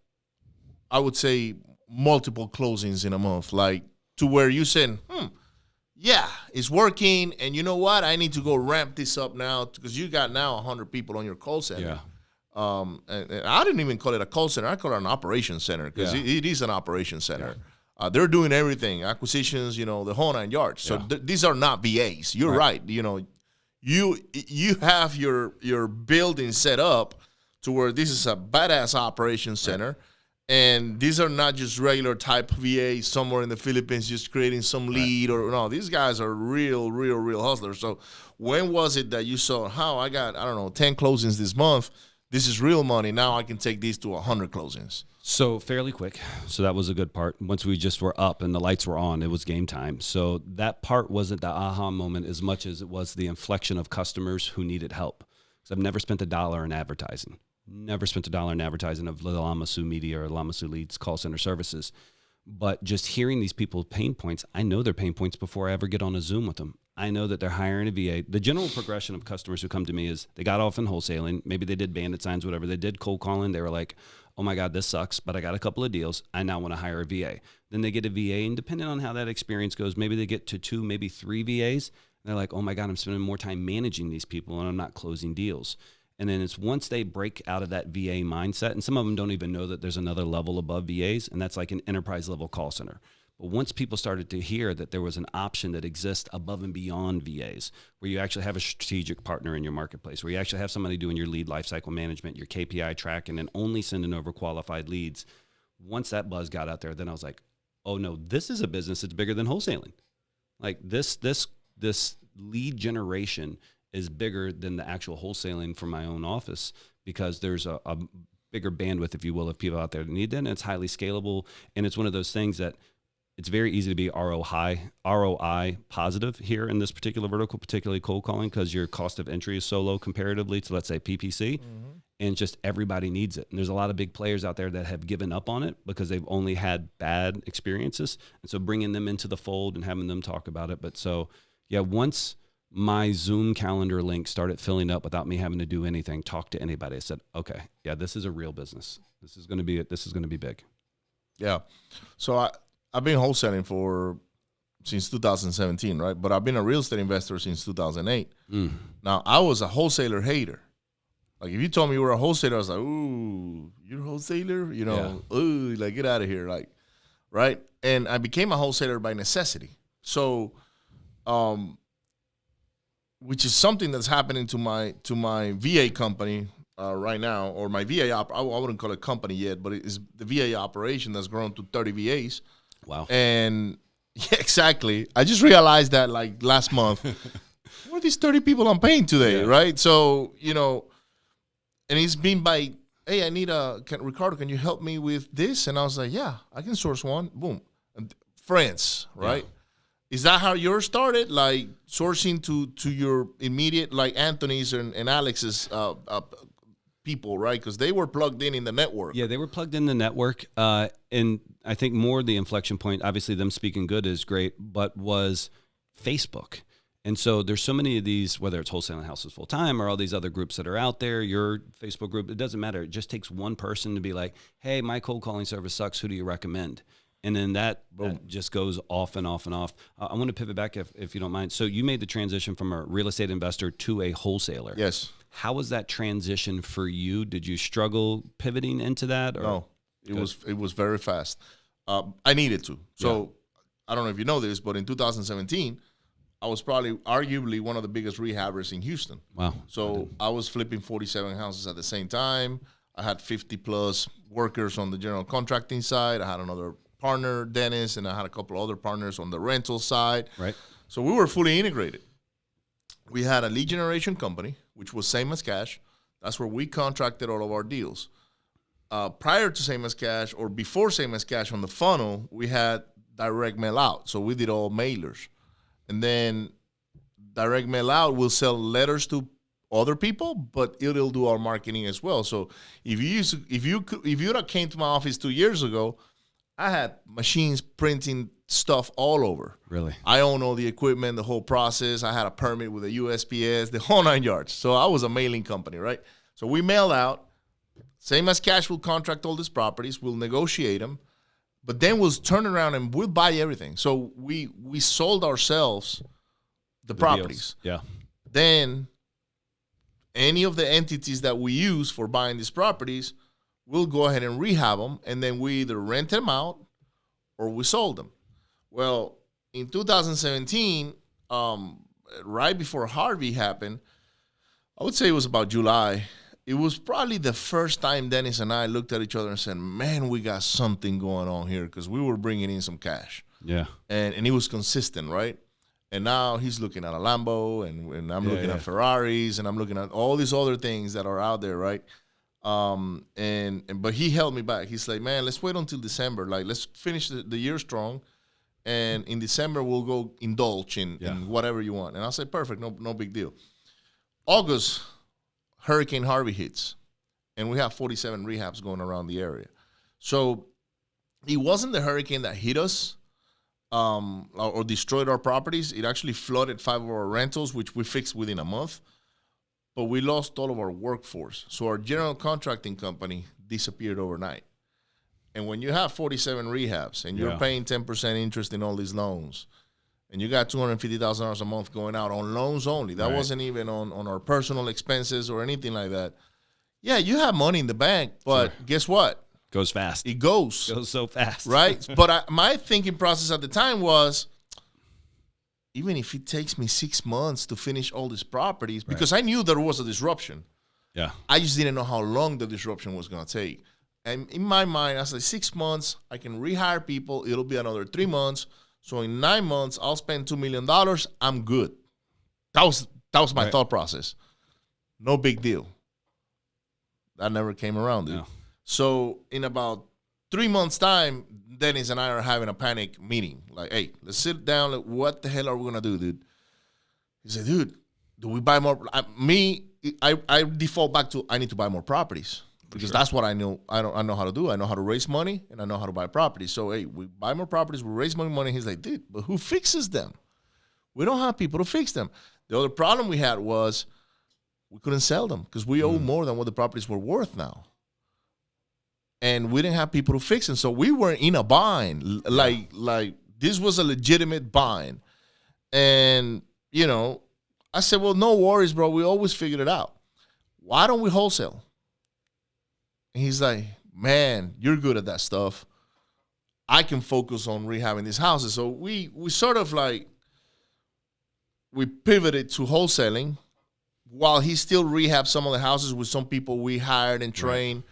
Speaker 2: I would say, multiple closings in a month, like to where you said, yeah, it's working, and you know what? I need to go ramp this up now, because you got now 100 people on your call center.
Speaker 3: Yeah.
Speaker 2: And I didn't even call it a call center. I call it an operations center, because it is an operations center. Yeah. They're doing everything, acquisitions, the whole 9 yards. So these are not VAs. You're right. You have your building set up to where this is a badass operations center. And these are not just regular type VAs somewhere in the Philippines just creating some lead no. These guys are real hustlers. So when was it that you saw, I got, 10 closings this month. This is real money. Now I can take these to 100 closings.
Speaker 3: So fairly quick. So that was a good part. Once we just were up and the lights were on, it was game time. So that part wasn't the aha moment as much as it was the inflection of customers who needed help. Because I've never spent $1 in advertising. Never spent $1 in advertising of the Lamassu Media or Lamassu Leads call center services. But just hearing these people's pain points, I know their pain points before I ever get on a Zoom with them. I know that they're hiring a VA. The general progression of customers who come to me is they got off in wholesaling. Maybe they did bandit signs, whatever. They did cold calling. They were like, oh my God, this sucks, but I got a couple of deals. I now want to hire a VA. Then they get a VA, and depending on how that experience goes, maybe they get to 2, maybe 3 VAs. And they're like, oh my God, I'm spending more time managing these people and I'm not closing deals. And then it's once they break out of that VA mindset, and some of them don't even know that there's another level above VAs, and that's like an enterprise level call center. But once people started to hear that there was an option that exists above and beyond VAs, where you actually have a strategic partner in your marketplace, where you actually have somebody doing your lead lifecycle management, your KPI tracking, and only sending over qualified leads. Once that buzz got out there, then I was like, oh no, this is a business that's bigger than wholesaling. Like this lead generation is bigger than the actual wholesaling from my own office, because there's a bigger bandwidth, if you will, of people out there that need that, and it's highly scalable. And it's one of those things that it's very easy to be ROI positive here in this particular vertical, particularly cold calling, because your cost of entry is so low comparatively to, let's say, PPC, and just everybody needs it. And there's a lot of big players out there that have given up on it because they've only had bad experiences. And so bringing them into the fold and having them talk about it. But so, yeah, once my Zoom calendar link started filling up without me having to do anything, talk to anybody, I said, okay, yeah, this is a real business. This is going to be big.
Speaker 2: Yeah. So I've been wholesaling since 2017, right? But I've been a real estate investor since 2008. Now, I was a wholesaler hater. Like, if you told me you were a wholesaler, I was like, ooh, you're a wholesaler? Ooh, like, get out of here. Like, right? And I became a wholesaler by necessity. So, which is something that's happening to my VA company right now, or my VA I wouldn't call it company yet, but it's the VA operation that's grown to 30 VAs. Wow. And yeah, exactly. I just realized that like last month, what are these 30 people I'm paying today, right? So, and it's been by, hey, I need Ricardo, can you help me with this? And I was like, yeah, I can source one. Boom. And friends, right? Yeah. Is that how yours started? Like sourcing to your immediate, like Anthony's and Alex's people, right? Because they were plugged in the network.
Speaker 3: Yeah, they were plugged in the network. And I think more the inflection point, obviously them speaking good is great, but was Facebook. And so there's so many of these, whether it's Wholesaling Houses Full Time or all these other groups that are out there, your Facebook group, it doesn't matter. It just takes one person to be like, hey, my cold calling service sucks. Who do you recommend? And then that just goes off and off and off. I want to pivot back if you don't mind. So you made the transition from a real estate investor to a wholesaler.
Speaker 2: Yes.
Speaker 3: How was that transition for you? Did you struggle pivoting into that? Or?
Speaker 2: No, it was very fast. I needed to. So I don't know if you know this, but in 2017, I was arguably one of the biggest rehabbers in Houston.
Speaker 3: Wow.
Speaker 2: So I was flipping 47 houses at the same time. I had 50 plus workers on the general contracting side. I had another partner, Dennis, and I had a couple other partners on the rental side.
Speaker 3: Right.
Speaker 2: So we were fully integrated. We had a lead generation company, which was Same as Cash. That's where we contracted all of our deals. Prior to Same as Cash, or before Same as Cash on the funnel, we had direct mail out. So we did all mailers. And then direct mail out will sell letters to other people, but it'll do our marketing as well. So if you came to my office 2 years ago, I had machines printing stuff all over.
Speaker 3: Really?
Speaker 2: I own all the equipment, the whole process. I had a permit with the USPS, the whole 9 yards. So I was a mailing company, right? So we mail out. Same as Cash will contract all these properties. We'll negotiate them. But then we'll turn around and we'll buy everything. So we sold ourselves the properties.
Speaker 3: Deals. Yeah.
Speaker 2: Then any of the entities that we use for buying these properties, we'll go ahead and rehab them, and then we either rent them out or we sold them. Well, in 2017, right before Harvey happened, I would say it was about July. It was probably the first time Dennis and I looked at each other and said, man, we got something going on here, because we were bringing in some cash.
Speaker 3: Yeah.
Speaker 2: And it was consistent, right? And now he's looking at a Lambo, and I'm looking at Ferraris, and I'm looking at all these other things that are out there, right? But he held me back. He's like, man, let's wait until December. Like, let's finish the year strong, and in December we'll go indulge in whatever you want. And I said, perfect, no big deal. August, Hurricane Harvey hits, and we have 47 rehabs going around the area. So it wasn't the hurricane that hit us or destroyed our properties. It actually flooded 5 of our rentals, which we fixed within a month. But we lost all of our workforce. So our general contracting company disappeared overnight. And when you have 47 rehabs and you're paying 10% interest in all these loans, and you got $250,000 a month going out on loans only, that wasn't even on our personal expenses or anything like that. Yeah, you have money in the bank, but guess what?
Speaker 3: Goes fast.
Speaker 2: It goes
Speaker 3: so fast.
Speaker 2: Right? But my thinking process at the time was, even if it takes me 6 months to finish all these properties, because I knew there was a disruption.
Speaker 3: Yeah.
Speaker 2: I just didn't know how long the disruption was going to take. And in my mind, I was like, 6 months, I can rehire people. It'll be another 3 months. So in 9 months, I'll spend $2 million. I'm good. That was my thought process. No big deal. That never came around, dude. No. So in about 3 months' time, Dennis and I are having a panic meeting. Like, hey, let's sit down. Like, what the hell are we going to do, dude? He said, dude, do we buy more? I default back to I need to buy more properties, because that's what I know. I know how to do. I know how to raise money, and I know how to buy properties. So, hey, we buy more properties. We raise more money. He's like, dude, but who fixes them? We don't have people to fix them. The other problem we had was we couldn't sell them because we owe more than what the properties were worth now. And we didn't have people to fix them. So we were in a bind. Like this was a legitimate bind. And, you know, I said, well, no worries, bro. We always figured it out. Why don't we wholesale? And he's like, man, you're good at that stuff. I can focus on rehabbing these houses. So we sort of like, we pivoted to wholesaling while he still rehabbed some of the houses with some people we hired and trained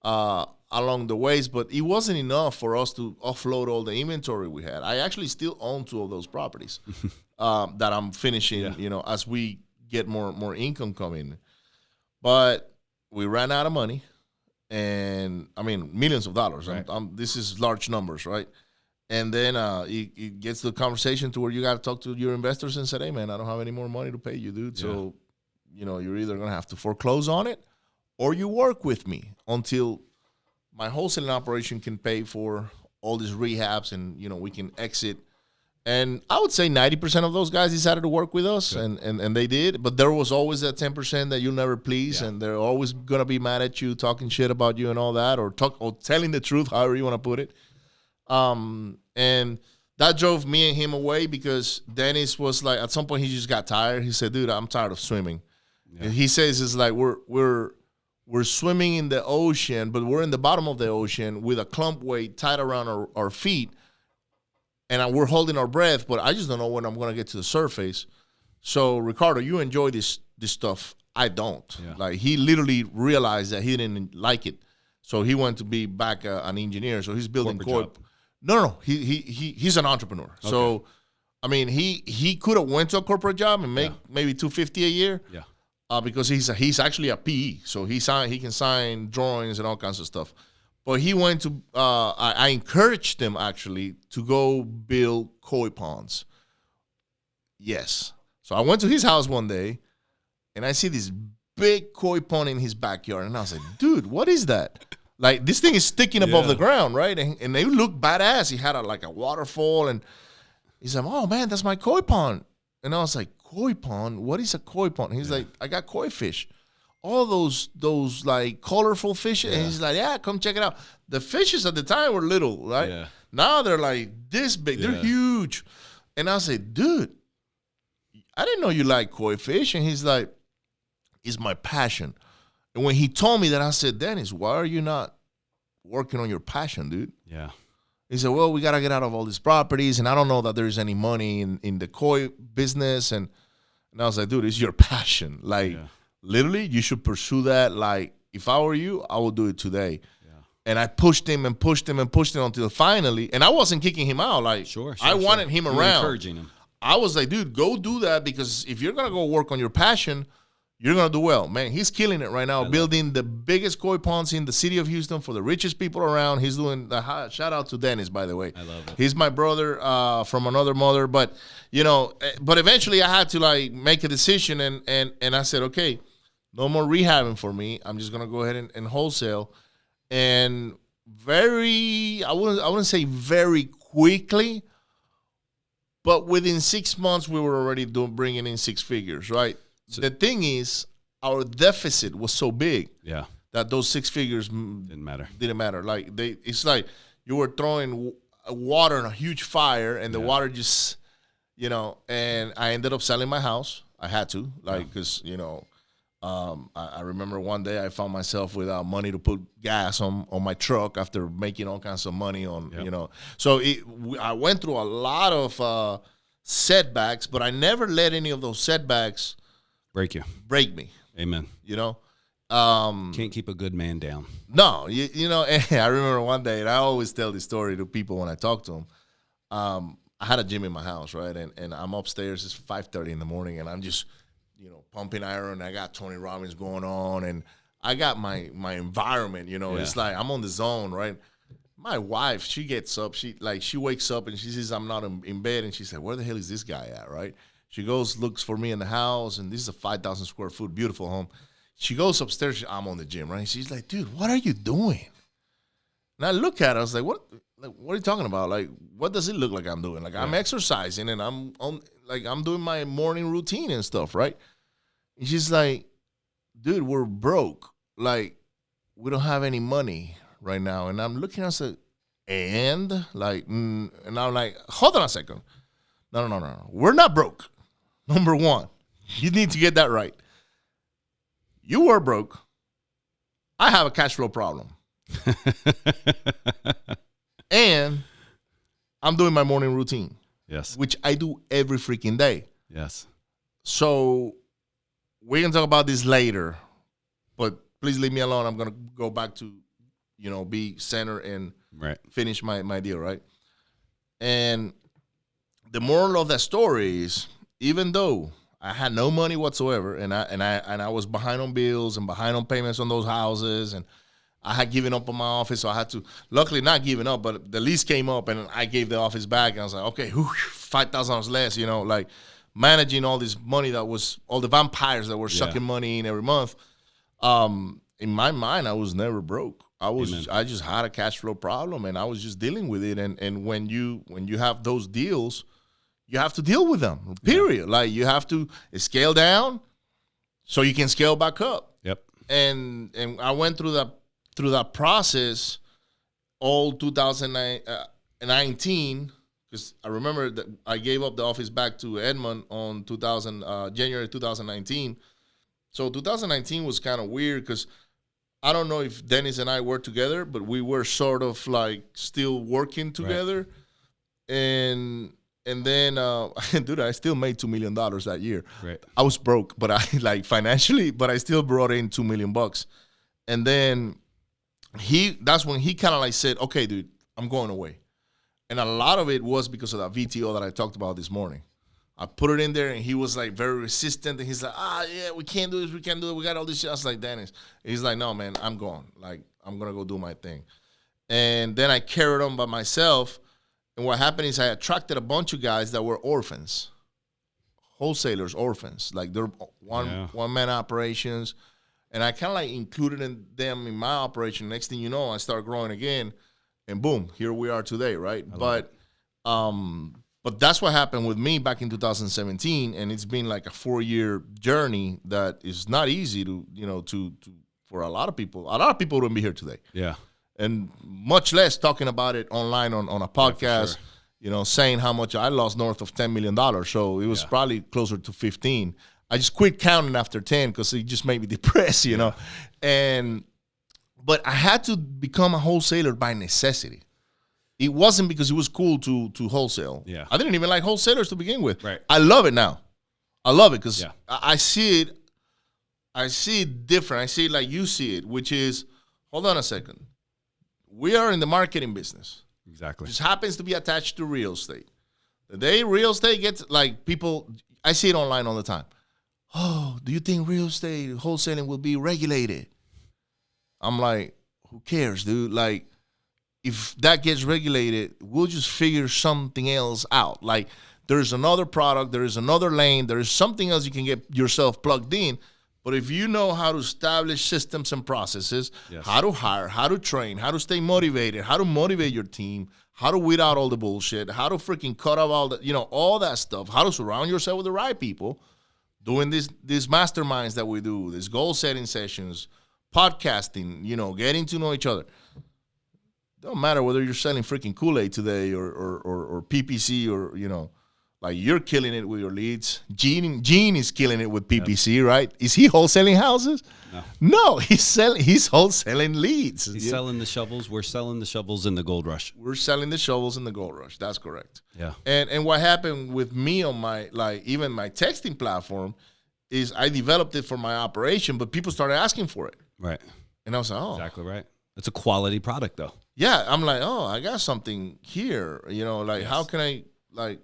Speaker 2: along the ways. But it wasn't enough for us to offload all the inventory we had. I actually still own 2 of those properties that I'm finishing, you know, as we get more income coming. But we ran out of money. And, I mean, millions of dollars. Right. This is large numbers, right? And then it gets the conversation to where you got to talk to your investors and say, hey, man, I don't have any more money to pay you, dude. Yeah. So, you know, you're either going to have to foreclose on it or you work with me until my wholesaling operation can pay for all these rehabs and, you know, we can exit. And I would say 90% of those guys decided to work with us, and they did. But there was always that 10% that you'll never please, and they're always going to be mad at you, talking shit about you and all that, or telling the truth, however you want to put it. And that drove me and him away because Dennis was like, at some point he just got tired. He said, dude, I'm tired of swimming. Yeah. And he says it's like we're swimming in the ocean, but we're in the bottom of the ocean with a clump weight tied around our feet. And we're holding our breath, but I just don't know when I'm going to get to the surface. So, Ricardo, you enjoy this stuff. I don't. Yeah. Like, he literally realized that he didn't like it. So he went to be back an engineer. So he's building
Speaker 3: Corporate job.
Speaker 2: No. He's an entrepreneur. Okay. So, I mean, he could have went to a corporate job and make maybe $250 a year.
Speaker 3: Yeah.
Speaker 2: Because he's actually a PE, so he can sign drawings and all kinds of stuff. But he went to I encouraged him actually to go build koi ponds. Yes. So I went to his house one day, and I see this big koi pond in his backyard, and I was like, dude, what is that? Like, this thing is sticking above the ground, right? And they look badass. He had a waterfall, and he's like, oh man, that's my koi pond. And I was like, koi pond? What is a koi pond? He's like, I got koi fish. All those like colorful fish. And he's like, yeah, come check it out. The fishes at the time were little, right? Yeah. Now they're like this big. They're huge. And I was like, dude, I didn't know you like koi fish. And he's like, it's my passion. And when he told me that, I said, Dennis, why are you not working on your passion, dude?
Speaker 3: Yeah.
Speaker 2: He said, well, we got to get out of all these properties, and I don't know that there's any money in the koi business. And I was like, dude, it's your passion. Like, literally, you should pursue that. Like, if I were you, I would do it today. Yeah. And I pushed him until finally, and I wasn't kicking him out. Like, I wanted him around.
Speaker 3: Encouraging him.
Speaker 2: I was like, dude, go do that, because if you're going to go work on your passion, you're going to do well. Man, he's killing it right now, building the biggest koi ponds in the city of Houston for the richest people around. He's doing the shout out to Dennis, by the way.
Speaker 3: I love it.
Speaker 2: He's my brother from another mother. But, but eventually I had to, like, make a decision. And I said, okay, no more rehabbing for me. I'm just going to go ahead and wholesale. And I wouldn't say very quickly, but within 6 months, we were already bringing in six figures, right? So the thing is, our deficit was so big that those six figures didn't matter. Like, it's like you were throwing water in a huge fire, and the water just, and I ended up selling my house. I had to, because, I remember one day I found myself without money to put gas on my truck after making all kinds of money on, So I went through a lot of setbacks, but I never let any of those setbacks break me.
Speaker 3: Amen. Can't keep a good man down.
Speaker 2: No, I remember one day, and I always tell this story to people when I talk to them. I had a gym in my house, right? And I'm upstairs. It's 5:30 in the morning, and I'm just, pumping iron. I got Tony Robbins going on, and I got my environment, It's like I'm on the zone, right? My wife, she gets up. She wakes up, and she sees I'm not in bed, and she said, where the hell is this guy at, right? She goes, looks for me in the house, and this is a 5,000 square foot, beautiful home. She goes upstairs. I'm on the gym, right? She's like, dude, what are you doing? And I look at her. I was like, what are you talking about? Like, what does it look like I'm doing? Like, I'm exercising, and I'm doing my morning routine and stuff, right? And she's like, dude, we're broke. Like, we don't have any money right now. And I'm looking, I said, and I'm like, hold on a second. No. We're not broke. Number one, you need to get that right. You were broke. I have a cash flow problem. And I'm doing my morning routine.
Speaker 3: Yes.
Speaker 2: Which I do every freaking day.
Speaker 3: Yes.
Speaker 2: So we can talk about this later, but please leave me alone. I'm going to go back to, be centered and finish my deal, right? And the moral of that story is, even though I had no money whatsoever, and I was behind on bills and behind on payments on those houses, and I had given up on my office, so I had to, luckily not giving up, but the lease came up, and I gave the office back, and I was like, okay, $5,000 less, like managing all this money that was, all the vampires that were sucking money in every month. In my mind, I was never broke. I just had a cash flow problem, and I was just dealing with it. And when you have those deals, you have to deal with them, period. Yeah. Like, you have to scale down so you can scale back up.
Speaker 3: Yep.
Speaker 2: And I went through that process all 2019, because I remember that I gave up the office back to Edmond on January 2019. So 2019 was kind of weird, because I don't know if Dennis and I were together, but we were sort of like still working together. Right. And then, dude, I still made $2 million that year.
Speaker 3: Right.
Speaker 2: I was broke, but financially, but I still brought in $2 million. And then that's when he kind of like said, okay, dude, I'm going away. And a lot of it was because of that VTO that I talked about this morning. I put it in there, and he was like very resistant. And he's like, yeah, we can't do this. We can't do it. We got all this shit. I was like, Dennis. He's like, no, man, I'm going. Like, I'm going to go do my thing. And then I carried on by myself. And what happened is I attracted a bunch of guys that were orphans, wholesalers, orphans. Like, they're one-man operations. And I kind of like included them in my operation. Next thing you know, I start growing again. And boom, here we are today, right? But that's what happened with me back in 2017, and it's been like a 4-year journey that is not easy to for a lot of people. A lot of people wouldn't be here today.
Speaker 3: Yeah.
Speaker 2: And much less talking about it online on a podcast, saying how much I lost north of $10 million. So it was probably closer to 15. I just quit counting after 10 because it just made me depressed, you know. But I had to become a wholesaler by necessity. It wasn't because it was cool to wholesale.
Speaker 3: Yeah.
Speaker 2: I didn't even like wholesalers to begin with.
Speaker 3: Right.
Speaker 2: I love it now. I love it because I see it. I see it different. I see it like you see it, which is, hold on a second. We are in the marketing business.
Speaker 3: Exactly.
Speaker 2: It just happens to be attached to real estate. The day real estate gets, like, people, I see it online all the time. Oh, do you think real estate wholesaling will be regulated? I'm like, who cares, dude? Like, if that gets regulated, we'll just figure something else out. Like, there's another product, there is another lane, there is something else you can get yourself plugged in. But if you know how to establish systems and processes, how to hire, how to train, how to stay motivated, how to motivate your team, how to weed out all the bullshit, how to freaking cut off all the, all that stuff, how to surround yourself with the right people, doing these masterminds that we do, these goal setting sessions, podcasting, getting to know each other. Don't matter whether you're selling freaking Kool-Aid today or PPC or, like, you're killing it with your leads. Gene is killing it with PPC, right? Is he wholesaling houses? No, he's wholesaling leads.
Speaker 3: He's selling the shovels. We're selling the shovels in the gold rush.
Speaker 2: We're selling the shovels in the gold rush. That's correct.
Speaker 3: Yeah.
Speaker 2: And what happened with me on my, like, even my texting platform is I developed it for my operation, but people started asking for it.
Speaker 3: Right.
Speaker 2: And I was like, oh.
Speaker 3: Exactly right. It's a quality product, though.
Speaker 2: Yeah. I'm like, oh, I got something here. How can I, like,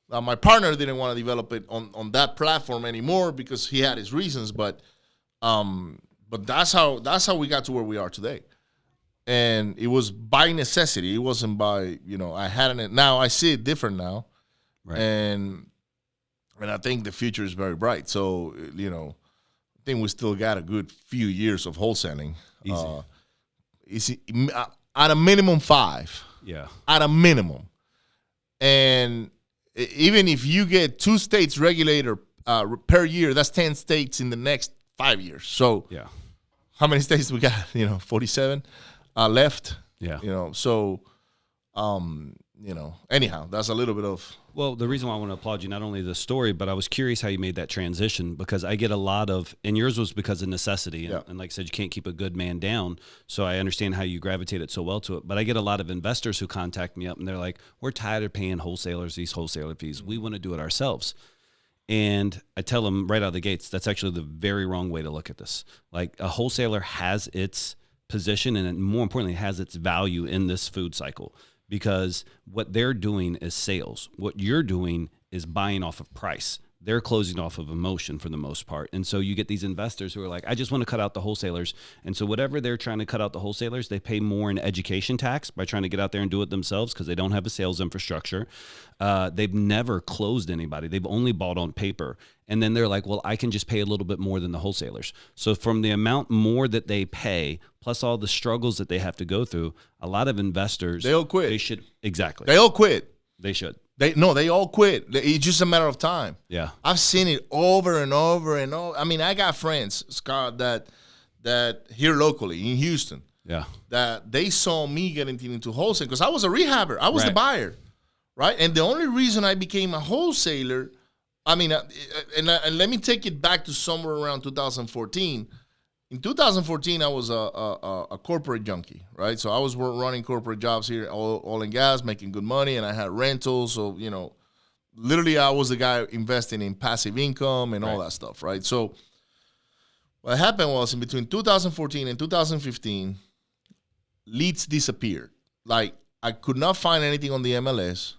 Speaker 2: my partner didn't want to develop it on that platform anymore because he had his reasons, but that's how we got to where we are today. And it was by necessity. It wasn't by, I had it. Now I see it different now. Right. And I think the future is very bright. So, I think we still got a good few years of wholesaling. Easy. At a minimum 5.
Speaker 3: Yeah.
Speaker 2: At a minimum. And even if you get 2 states regulated per year, that's 10 states in the next 5 years. So how many states we got? 47 left.
Speaker 3: Yeah.
Speaker 2: So anyhow, that's a little bit of.
Speaker 3: Well, the reason why I want to applaud you, not only the story, but I was curious how you made that transition, because I get a lot of, and yours was because of necessity. And like I said, you can't keep a good man down. So I understand how you gravitated so well to it. But I get a lot of investors who contact me up and they're like, we're tired of paying wholesalers these wholesaler fees. We want to do it ourselves. And I tell them right out of the gates, that's actually the very wrong way to look at this. Like, a wholesaler has its position and, more importantly, has its value in this food cycle. Because what they're doing is sales. What you're doing is buying off of price. They're closing off of emotion for the most part. And so you get these investors who are like, I just want to cut out the wholesalers. And so whatever they're trying to cut out the wholesalers, they pay more in education tax by trying to get out there and do it themselves because they don't have a sales infrastructure. They've never closed anybody. They've only bought on paper. And then they're like, well, I can just pay a little bit more than the wholesalers. So from the amount more that they pay, plus all the struggles that they have to go through, a lot of investors,
Speaker 2: they'll quit.
Speaker 3: They should. Exactly.
Speaker 2: They all quit.
Speaker 3: They should.
Speaker 2: They all quit. It's just a matter of time.
Speaker 3: Yeah.
Speaker 2: I've seen it over and over and over. I mean, I got friends, Scott, that here locally in Houston.
Speaker 3: Yeah.
Speaker 2: That they saw me getting into wholesale because I was a rehabber. I was the buyer, right? And the only reason I became a wholesaler, I mean, and let me take it back to somewhere around 2014. In 2014, I was a corporate junkie, right? So I was running corporate jobs here, oil and gas, making good money, and I had rentals. So, literally I was the guy investing in passive income and all that stuff, right? So what happened was in between 2014 and 2015, leads disappeared. Like, I could not find anything on the MLS.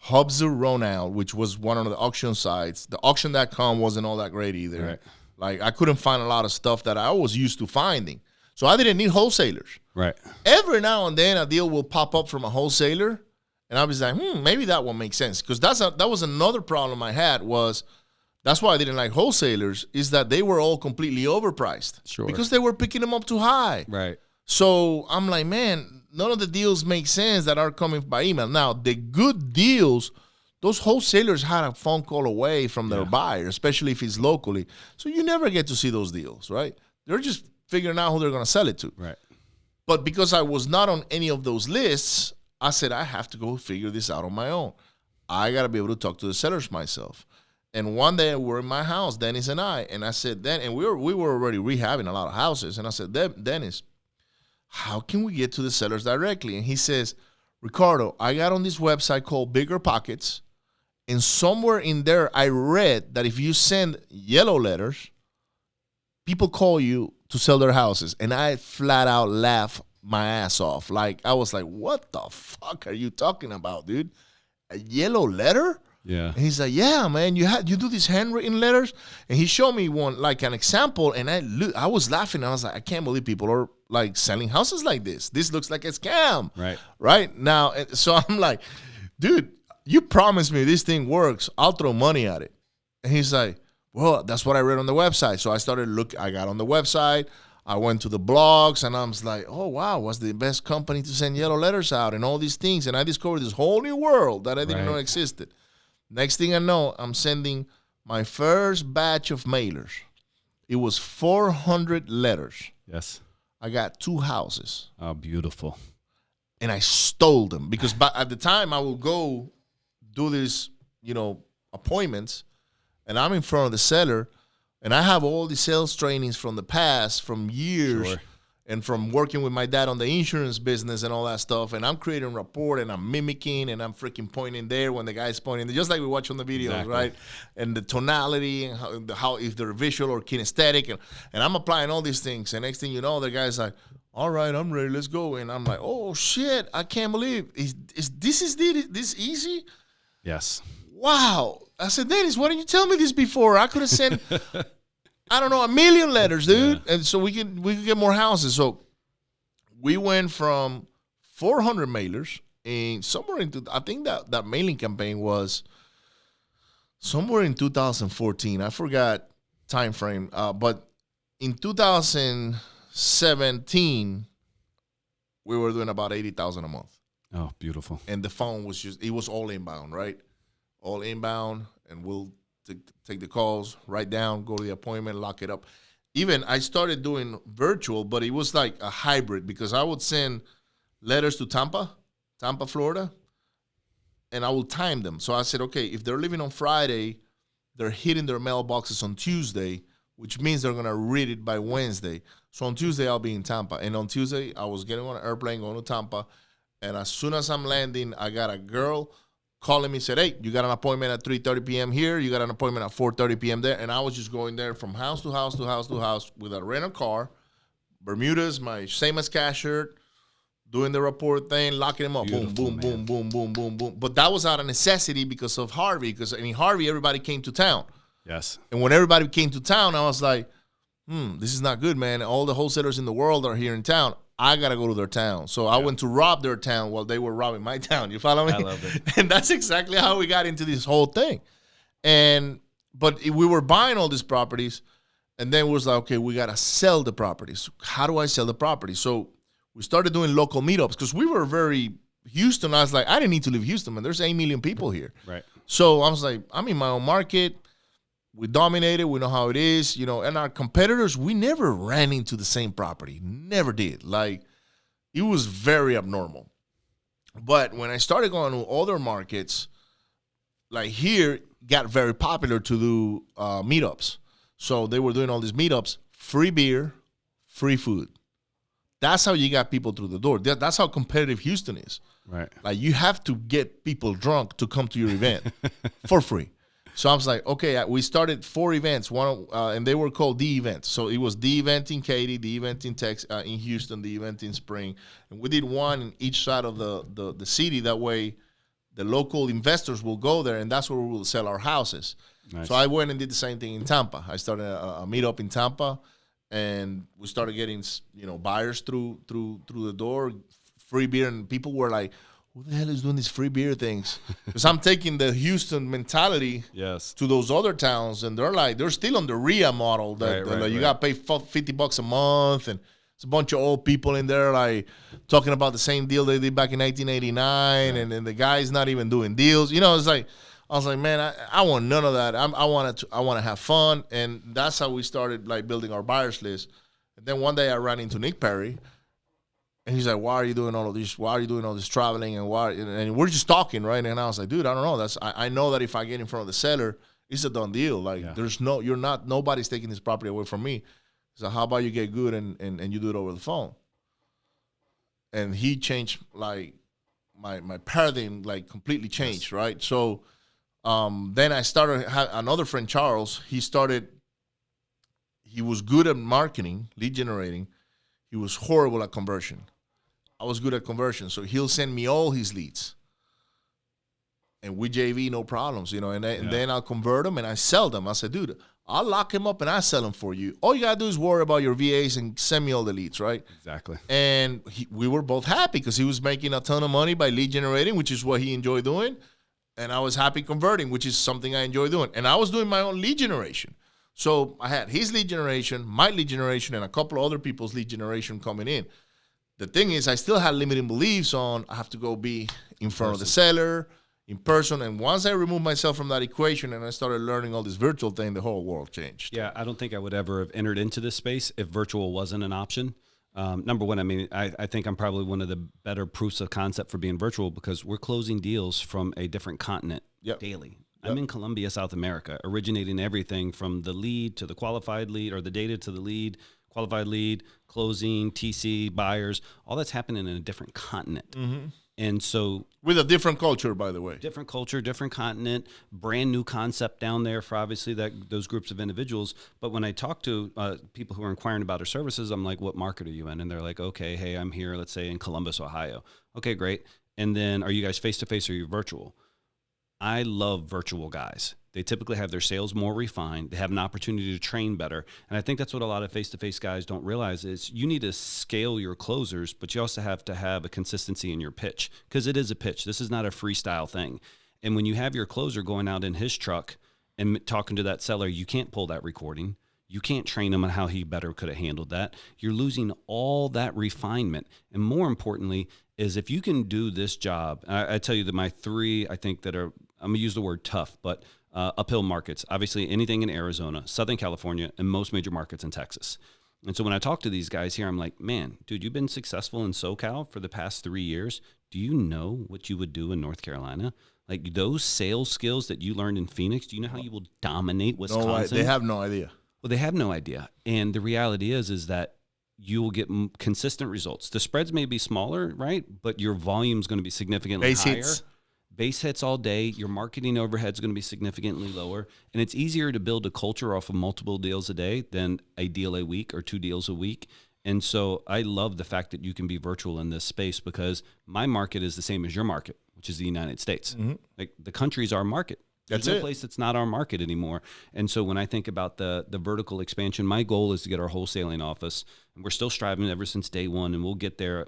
Speaker 2: Hubzu run out, which was one of the auction sites. The auction.com wasn't all that great either.
Speaker 3: Right.
Speaker 2: Like, I couldn't find a lot of stuff that I was used to finding. So I didn't need wholesalers.
Speaker 3: Right.
Speaker 2: Every now and then a deal will pop up from a wholesaler, and I was like, maybe that one makes sense. Because that was another problem I had was, that's why I didn't like wholesalers, is that they were all completely overpriced.
Speaker 3: Sure.
Speaker 2: Because they were picking them up too high.
Speaker 3: Right.
Speaker 2: So I'm like, man, none of the deals make sense that are coming by email. Now, the good deals, those wholesalers had a phone call away from their buyer, especially if it's locally. So you never get to see those deals, right? They're just figuring out who they're going to sell it to.
Speaker 3: Right.
Speaker 2: But because I was not on any of those lists, I said, I have to go figure this out on my own. I got to be able to talk to the sellers myself. And one day we're in my house, Dennis and I said, and we were already rehabbing a lot of houses. And I said, Dennis, how can we get to the sellers directly? And he says, Ricardo, I got on this website called Bigger Pockets. And somewhere in there, I read that if you send yellow letters, people call you to sell their houses. And I flat out laughed my ass off. Like, I was like, what the fuck are you talking about, dude? A yellow letter?
Speaker 3: Yeah.
Speaker 2: And he's like, yeah, man, you do these handwritten letters? And he showed me one, like an example, and I was laughing. I was like, I can't believe people are like selling houses like this. This looks like a scam. Right now, so I'm like, dude, you promised me this thing works. I'll throw money at it. And he's like, well, that's what I read on the website. So I started looking. I got on the website. I went to the blogs, and I was like, oh, wow, what's the best company to send yellow letters out and all these things. And I discovered this whole new world that I didn't know existed. Next thing I know, I'm sending my first batch of mailers. It was 400 letters.
Speaker 3: Yes.
Speaker 2: I got 2 houses.
Speaker 3: Oh, beautiful.
Speaker 2: And I stole them because at the time I would go do these, appointments, and I'm in front of the seller, and I have all the sales trainings from the past, from years, and from working with my dad on the insurance business and all that stuff. And I'm creating a rapport, and I'm mimicking, and I'm freaking pointing there when the guy's pointing, just like we watch on the videos, right? And the tonality and how if they're visual or kinesthetic, and I'm applying all these things. And next thing you know, the guy's like, all right, I'm ready, let's go. And I'm like, oh shit, I can't believe this easy?
Speaker 3: Yes.
Speaker 2: Wow. I said, Dennis, why didn't you tell me this before? I could have sent I don't know, 1 million letters, dude. Yeah. And so we could get more houses. So we went from 400 mailers and somewhere into, I think that mailing campaign was somewhere in 2014. I forgot time frame. But in 2017, we were doing about 80,000 a month.
Speaker 3: Oh, beautiful.
Speaker 2: And the phone was it was all inbound, right? All inbound, and we'll take the calls, write down, go to the appointment, lock it up. Even I started doing virtual, but it was like a hybrid because I would send letters to Tampa, Florida, and I will time them. So I said, okay, if they're leaving on Friday, they're hitting their mailboxes on Tuesday, which means they're going to read it by Wednesday. So on Tuesday, I'll be in Tampa. And on Tuesday, I was getting on an airplane going to Tampa. And as soon as I'm landing, I got a girl calling me, said, hey, you got an appointment at 3:30 p.m. here. You got an appointment at 4:30 p.m. there. And I was just going there from house to house to house to house with a rental car, Bermudas, my same as cash shirt, doing the report thing, locking them up. Beautiful, boom, boom, boom, boom, boom, boom, boom. But that was out of necessity because of Harvey. Because in Harvey, everybody came to town.
Speaker 3: Yes.
Speaker 2: And when everybody came to town, I was like, this is not good, man. All the wholesalers in the world are here in town. I got to go to their town. So I went to rob their town while they were robbing my town. You follow me?
Speaker 3: I love it.
Speaker 2: And that's exactly how we got into this whole thing. But we were buying all these properties, and then it was like, okay, we got to sell the properties. How do I sell the property? So we started doing local meetups because we were very Houston. I was like, I didn't need to leave Houston, man. There's 8 million people here.
Speaker 3: Right.
Speaker 2: So I was like, I'm in my own market. We dominated. We know how it is, and our competitors, we never ran into the same property. Never did. Like, it was very abnormal. But when I started going to other markets, like here, got very popular to do meetups. So they were doing all these meetups, free beer, free food. That's how you got people through the door. That's how competitive Houston is.
Speaker 3: Right.
Speaker 2: Like, you have to get people drunk to come to your event for free. So I was like, okay, we started 4 events, and they were called the events. So it was the event in Katy, the event in Texas, in Houston, the event in Spring, and we did one in each side of the city. That way, the local investors will go there, and that's where we will sell our houses. Nice. So I went and did the same thing in Tampa. I started a meetup in Tampa, and we started getting buyers through the door, free beer, and people were like, who the hell is doing these free beer things? Because I'm taking the Houston mentality to those other towns, and they're still on the RIA model that you got to pay $50 a month, and it's a bunch of old people in there like talking about the same deal they did back in 1989, and the guy's not even doing deals. It's like I was like, man, I want none of that. I want to have fun, and that's how we started like building our buyers list. And then one day I ran into Nick Perry. And he's like, why are you doing all of this? Why are you doing all this traveling? And we're just talking, right? And I was like, dude, I don't know. I know that if I get in front of the seller, it's a done deal. Like, nobody's taking this property away from me. So how about you get good and you do it over the phone? And he changed, like, my paradigm, like, completely changed, right? So then I started, another friend, Charles, he was good at marketing, lead generating. He was horrible at conversion. I was good at conversion, so he'll send me all his leads. And we JV, no problems, and then I'll convert them and I sell them. I said, dude, I'll lock him up and I sell them for you. All you got to do is worry about your VAs and send me all the leads, right?
Speaker 3: Exactly.
Speaker 2: And we were both happy because he was making a ton of money by lead generating, which is what he enjoyed doing. And I was happy converting, which is something I enjoy doing. And I was doing my own lead generation. So I had his lead generation, my lead generation, and a couple of other people's lead generation coming in. The thing is, I still had limiting beliefs on I have to go be in front of the seller, in person. And once I removed myself from that equation and I started learning all this virtual thing, the whole world changed.
Speaker 3: Yeah, I don't think I would ever have entered into this space if virtual wasn't an option. Number one, I think I'm probably one of the better proofs of concept for being virtual because we're closing deals from a different continent daily. I'm in Colombia, South America, originating everything from the lead to the qualified lead or the data to the lead, qualified lead, closing, TC, buyers. All that's happening in a different continent. Mm-hmm. And so
Speaker 2: with a different culture, by the way.
Speaker 3: Different culture, different continent, brand new concept down there for obviously those groups of individuals. But when I talk to people who are inquiring about our services, I'm like, what market are you in? And they're like, okay, hey, I'm here, let's say in Columbus, Ohio. Okay, great. And then are you guys face-to-face or are you virtual? I love virtual guys. They typically have their sales more refined. They have an opportunity to train better. And I think that's what a lot of face-to-face guys don't realize is you need to scale your closers, but you also have to have a consistency in your pitch because it is a pitch. This is not a freestyle thing. And when you have your closer going out in his truck and talking to that seller, you can't pull that recording. You can't train him on how he better could have handled that. You're losing all that refinement. And more importantly is if you can do this job, I tell you that my 3, I think that are, I'm going to use the word tough, but uphill markets, obviously anything in Arizona, Southern California, and most major markets in Texas. And so when I talk to these guys here, I'm like, man, dude, you've been successful in SoCal for the past 3 years. Do you know what you would do in North Carolina? Like those sales skills that you learned in Phoenix, do you know how you will dominate Wisconsin?
Speaker 2: No, they have no idea.
Speaker 3: Well, they have no idea. And the reality is that you will get consistent results. The spreads may be smaller, right? But your volume is going to be significantly higher. Base hits all day. Your marketing overhead is going to be significantly lower. And it's easier to build a culture off of multiple deals a day than a deal a week or 2 deals a week. And so I love the fact that you can be virtual in this space because my market is the same as your market, which is the United States. Mm-hmm. Like the country is our market. There's no place that's not our market anymore. And so when I think about the vertical expansion, my goal is to get our wholesaling office. And we're still striving ever since day one, and we'll get there.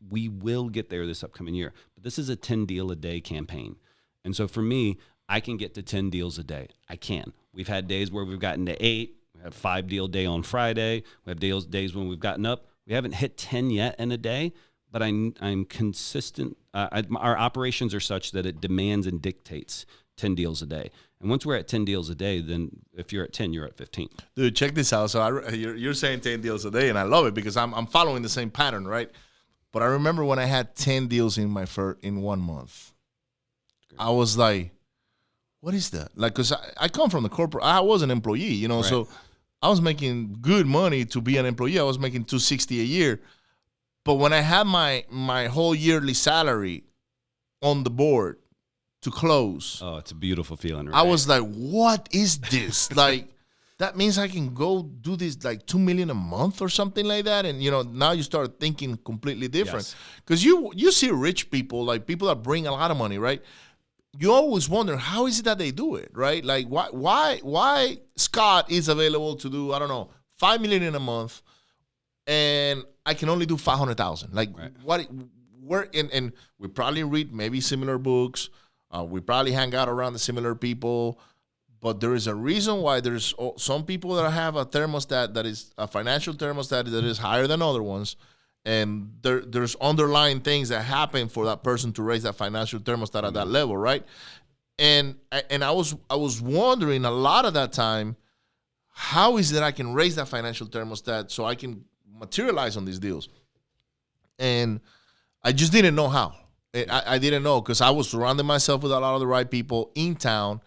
Speaker 3: We will get there this upcoming year. But this is a 10 deal a day campaign. And so for me, I can get to 10 deals a day. I can. We've had days where we've gotten to 8. We have 5 deal day on Friday. We have days when we've gotten up. We haven't hit 10 yet in a day, but I'm consistent. Our operations are such that it demands and dictates 10 deals a day. And once we're at 10 deals a day, then if you're at 10, you're at 15.
Speaker 2: Dude, check this out. So you're saying 10 deals a day, and I love it because I'm following the same pattern, right? But I remember when I had 10 deals in 1 month, I was like, what is that? Like, because I come from the corporate. I was an employee, you know, right. So I was making good money to be an employee. I was making $260 a year. But when I had my whole yearly salary on the board, to close.
Speaker 3: Oh, it's a beautiful feeling. Right?
Speaker 2: I was like, what is this? Like, that means I can go do this like $2 million a month or something like that. And, now you start thinking completely different. Because you see rich people, like people that bring a lot of money, right? You always wonder, how is it that they do it, right? Like, why Scott is available to do, I don't know, $5 million in a month, and I can only do 500,000. Like, and we probably read maybe similar books. We probably hang out around the similar people, but there is a reason why there's some people that have a thermostat that is a financial thermostat that is higher than other ones. And there's underlying things that happen for that person to raise that financial thermostat at that level, right? And I was wondering a lot of that time, how is it I can raise that financial thermostat so I can materialize on these deals? And I just didn't know how. I didn't know, because I was surrounding myself with a lot of the right people in town,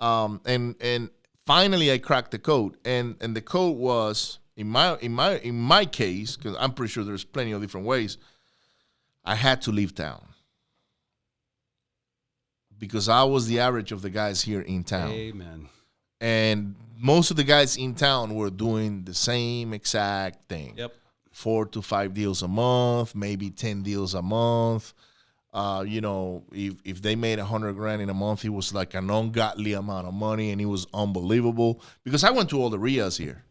Speaker 2: and finally I cracked the code, and the code was, in my case, because I'm pretty sure there's plenty of different ways, I had to leave town because I was the average of the guys here in town.
Speaker 3: Amen.
Speaker 2: And most of the guys in town were doing the same exact thing.
Speaker 3: Yep.
Speaker 2: 4 to 5 deals a month, maybe 10 deals a month. If they made $100,000 in a month, it was like an ungodly amount of money, and it was unbelievable. Because I went to all the RIAs here.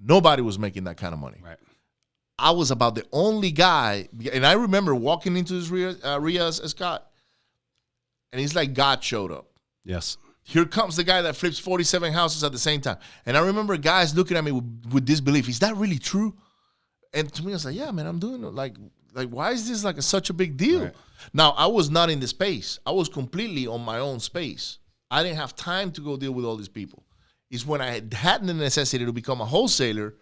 Speaker 2: Nobody was making that kind of money.
Speaker 3: Right.
Speaker 2: I was about the only guy, and I remember walking into this RIAs, Scott, and it's like God showed up.
Speaker 3: Yes.
Speaker 2: Here comes the guy that flips 47 houses at the same time. And I remember guys looking at me with disbelief. Is that really true? And to me, I was like, yeah, man, I'm doing it. Like why is this like such a big deal? Right. Now, I was not in the space. I was completely on my own space. I didn't have time to go deal with all these people. It's when I had the necessity to become a wholesaler,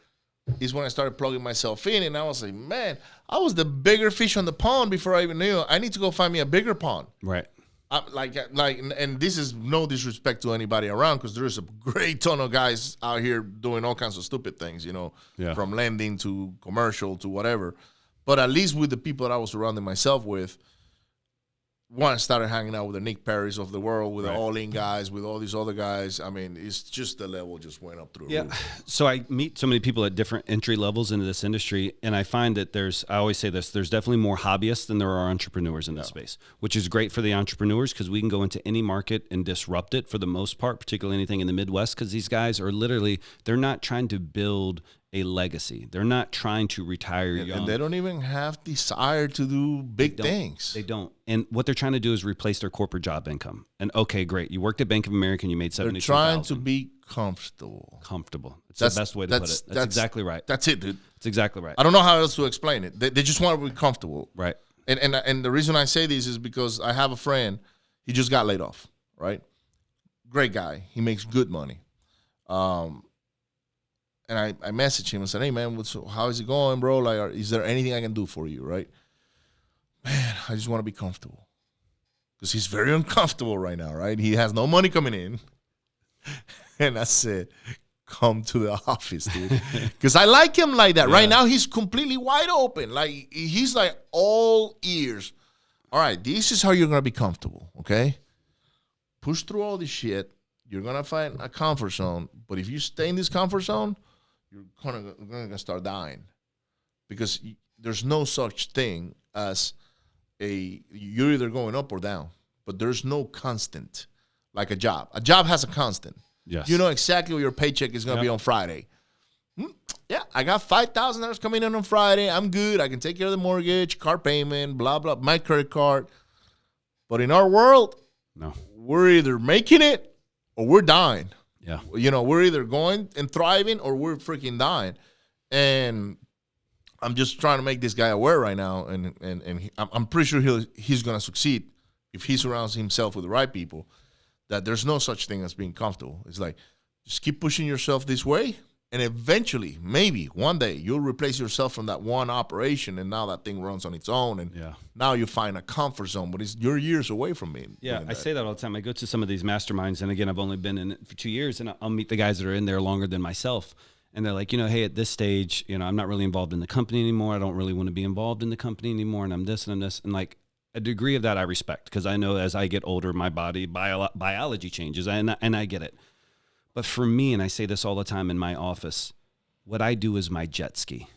Speaker 2: is when I started plugging myself in. And I was like, man, I was the bigger fish on the pond before I even knew. I need to go find me a bigger pond.
Speaker 3: Right.
Speaker 2: And this is no disrespect to anybody around, because there's a great ton of guys out here doing all kinds of stupid things, from lending to commercial to whatever. But at least with the people that I was surrounding myself with, I started hanging out with the Nick Perrys of the world, with the all-in guys, with all these other guys. I mean, it's just the level just went up through the roof.
Speaker 3: So I meet so many people at different entry levels into this industry, and I find that I always say this, there's definitely more hobbyists than there are entrepreneurs in this space, which is great for the entrepreneurs, because we can go into any market and disrupt it for the most part, particularly anything in the Midwest, because these guys are literally, they're not trying to build a legacy. They're not trying to retire young.
Speaker 2: And they don't even have desire to do big things.
Speaker 3: They don't. And what they're trying to do is replace their corporate job income. And okay, great. You worked at Bank of America and you made $72,000.
Speaker 2: They're trying to be comfortable.
Speaker 3: It's the best way to put it. That's exactly right.
Speaker 2: That's it, dude.
Speaker 3: That's exactly right.
Speaker 2: I don't know how else to explain it. They just want to be comfortable.
Speaker 3: Right.
Speaker 2: And the reason I say this is because I have a friend. He just got laid off, right? Great guy. He makes good money. And I messaged him and said, hey, man, how is it going, bro? Like, is there anything I can do for you, right? Man, I just want to be comfortable. Because he's very uncomfortable right now, right? He has no money coming in. And I said, come to the office, dude. Because I like him like that. Yeah. Right now, he's completely wide open. Like, he's like all ears. All right, this is how you're going to be comfortable, okay? Push through all this shit. You're going to find a comfort zone. But if you stay in this comfort zone, you're going to start dying, because there's no such thing as you're either going up or down, but there's no constant like a job. A job has a constant.
Speaker 3: Yes.
Speaker 2: You know exactly what your paycheck is going to be on Friday. Yeah, I got $5,000 coming in on Friday. I'm good. I can take care of the mortgage, car payment, blah, blah, my credit card. But in our world,
Speaker 3: no,
Speaker 2: we're either making it or we're dying.
Speaker 3: Yeah.
Speaker 2: We're either going and thriving or we're freaking dying. And I'm just trying to make this guy aware right now. And I'm pretty sure he's going to succeed if he surrounds himself with the right people, that there's no such thing as being comfortable. It's like, just keep pushing yourself this way. And eventually, maybe one day, you'll replace yourself from that one operation, and now that thing runs on its own. And now you find a comfort zone, but you're years away from me.
Speaker 3: Yeah, I say that all the time. I go to some of these masterminds, and again, I've only been in it for 2 years, and I'll meet the guys that are in there longer than myself. And they're like, hey, at this stage, I'm not really involved in the company anymore. I don't really want to be involved in the company anymore, and I'm this and I'm this. And like, a degree of that I respect, because I know as I get older, my body biology changes, and I get it. But for me, and I say this all the time in my office, what I do is my jet ski.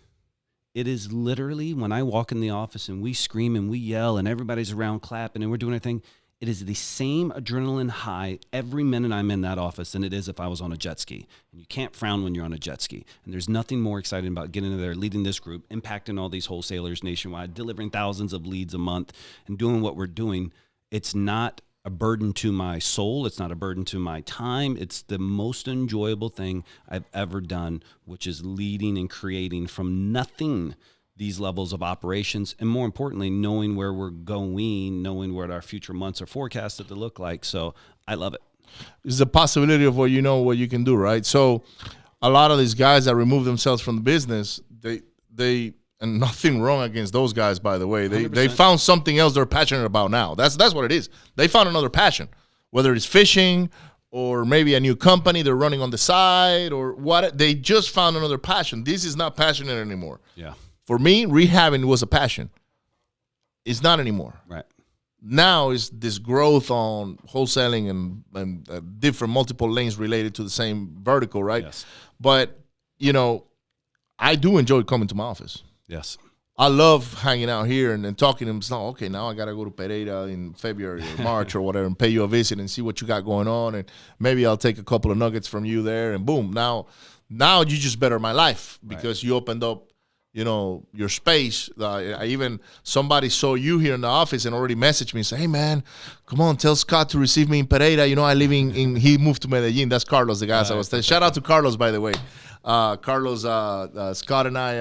Speaker 3: It is literally when I walk in the office and we scream and we yell and everybody's around clapping and we're doing our thing, it is the same adrenaline high every minute I'm in that office than it is if I was on a jet ski. And you can't frown when you're on a jet ski. And there's nothing more exciting about getting in there, leading this group, impacting all these wholesalers nationwide, delivering thousands of leads a month, and doing what we're doing. It's not a burden to my soul. It's not a burden to my time. It's the most enjoyable thing I've ever done, which is leading and creating from nothing these levels of operations, and more importantly, knowing where we're going, knowing what our future months are forecasted to look like. So I love it.
Speaker 2: It's a possibility of what you can do, right? So a lot of these guys that remove themselves from the business, they and nothing wrong against those guys, by the way. They found something else they're passionate about now. That's what it is. They found another passion, whether it's fishing or maybe a new company they're running on the side or what. They just found another passion. This is not passionate anymore.
Speaker 3: Yeah.
Speaker 2: For me, rehabbing was a passion. It's not anymore.
Speaker 3: Right.
Speaker 2: Now is this growth on wholesaling and different multiple lanes related to the same vertical, right?
Speaker 3: Yes.
Speaker 2: But, I do enjoy coming to my office.
Speaker 3: Yes.
Speaker 2: I love hanging out here and talking to them. So, okay, now I got to go to Pereira in February or March or whatever and pay you a visit and see what you got going on. And maybe I'll take a couple of nuggets from you there. And boom, now you just better my life because you opened up your space. Somebody saw you here in the office and already messaged me and said, hey, man, come on, tell Scott to receive me in Pereira. I live in he moved to Medellin. That's Carlos, the guy I was telling. Shout out to Carlos, by the way. Carlos, Scott and I,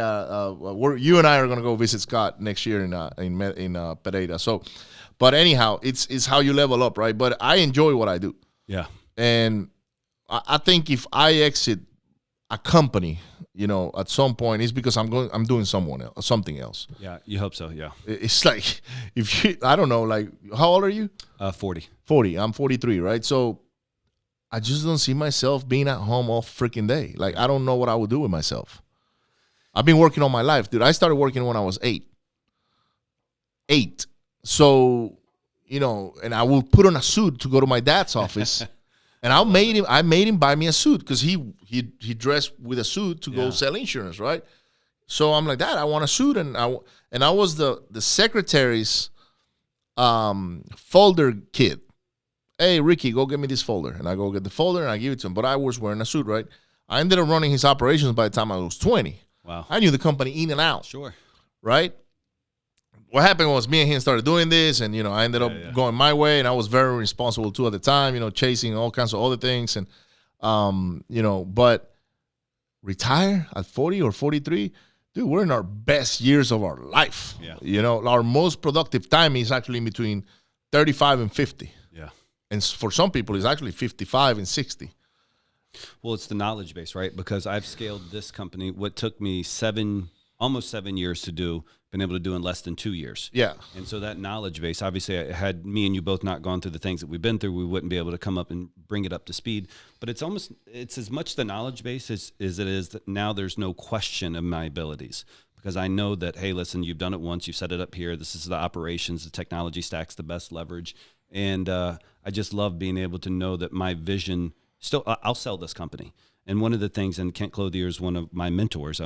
Speaker 2: you and I are going to go visit Scott next year in Pereira. So, but anyhow, it's how you level up, right? But I enjoy what I do.
Speaker 3: Yeah.
Speaker 2: And I think if I exit a company, at some point, it's because I'm doing something else.
Speaker 3: Yeah, you hope so. Yeah.
Speaker 2: It's like I don't know, like how old are you?
Speaker 3: 40.
Speaker 2: 40. I'm 43, right? So I just don't see myself being at home all freaking day. Like I don't know what I would do with myself. I've been working all my life, dude. I started working when I was 8. So, and I will put on a suit to go to my dad's office. And I made him buy me a suit because he dressed with a suit to go sell insurance, right? So I'm like, Dad, I want a suit, and I was the secretary's folder kid. Hey, Ricky, go get me this folder, and I go get the folder and I give it to him. But I was wearing a suit, right? I ended up running his operations by the time I was 20.
Speaker 3: Wow,
Speaker 2: I knew the company in and out.
Speaker 3: Sure,
Speaker 2: right? What happened was me and him started doing this, and I ended up going my way, and I was very responsible too at the time, chasing all kinds of other things, and but retire at 40 or 43, dude, we're in our best years of our life. Yeah. Our most productive time is actually in between 35 and 50.
Speaker 3: Yeah.
Speaker 2: And for some people, it's actually 55 and 60.
Speaker 3: Well, it's the knowledge base, right? Because I've scaled this company. What took me almost 7 years to do, been able to do in less than 2 years.
Speaker 2: Yeah.
Speaker 3: And so that knowledge base, obviously, had me and you both not gone through the things that we've been through, we wouldn't be able to come up and bring it up to speed. But it's as much the knowledge base as it is that now there's no question of my abilities. Because I know that, hey, listen, you've done it once, you've set it up here, this is the operations, the technology stack's the best leverage. And I just love being able to know that my vision, I'll sell this company. And one of the things, and Kent Clothier is one of my mentors.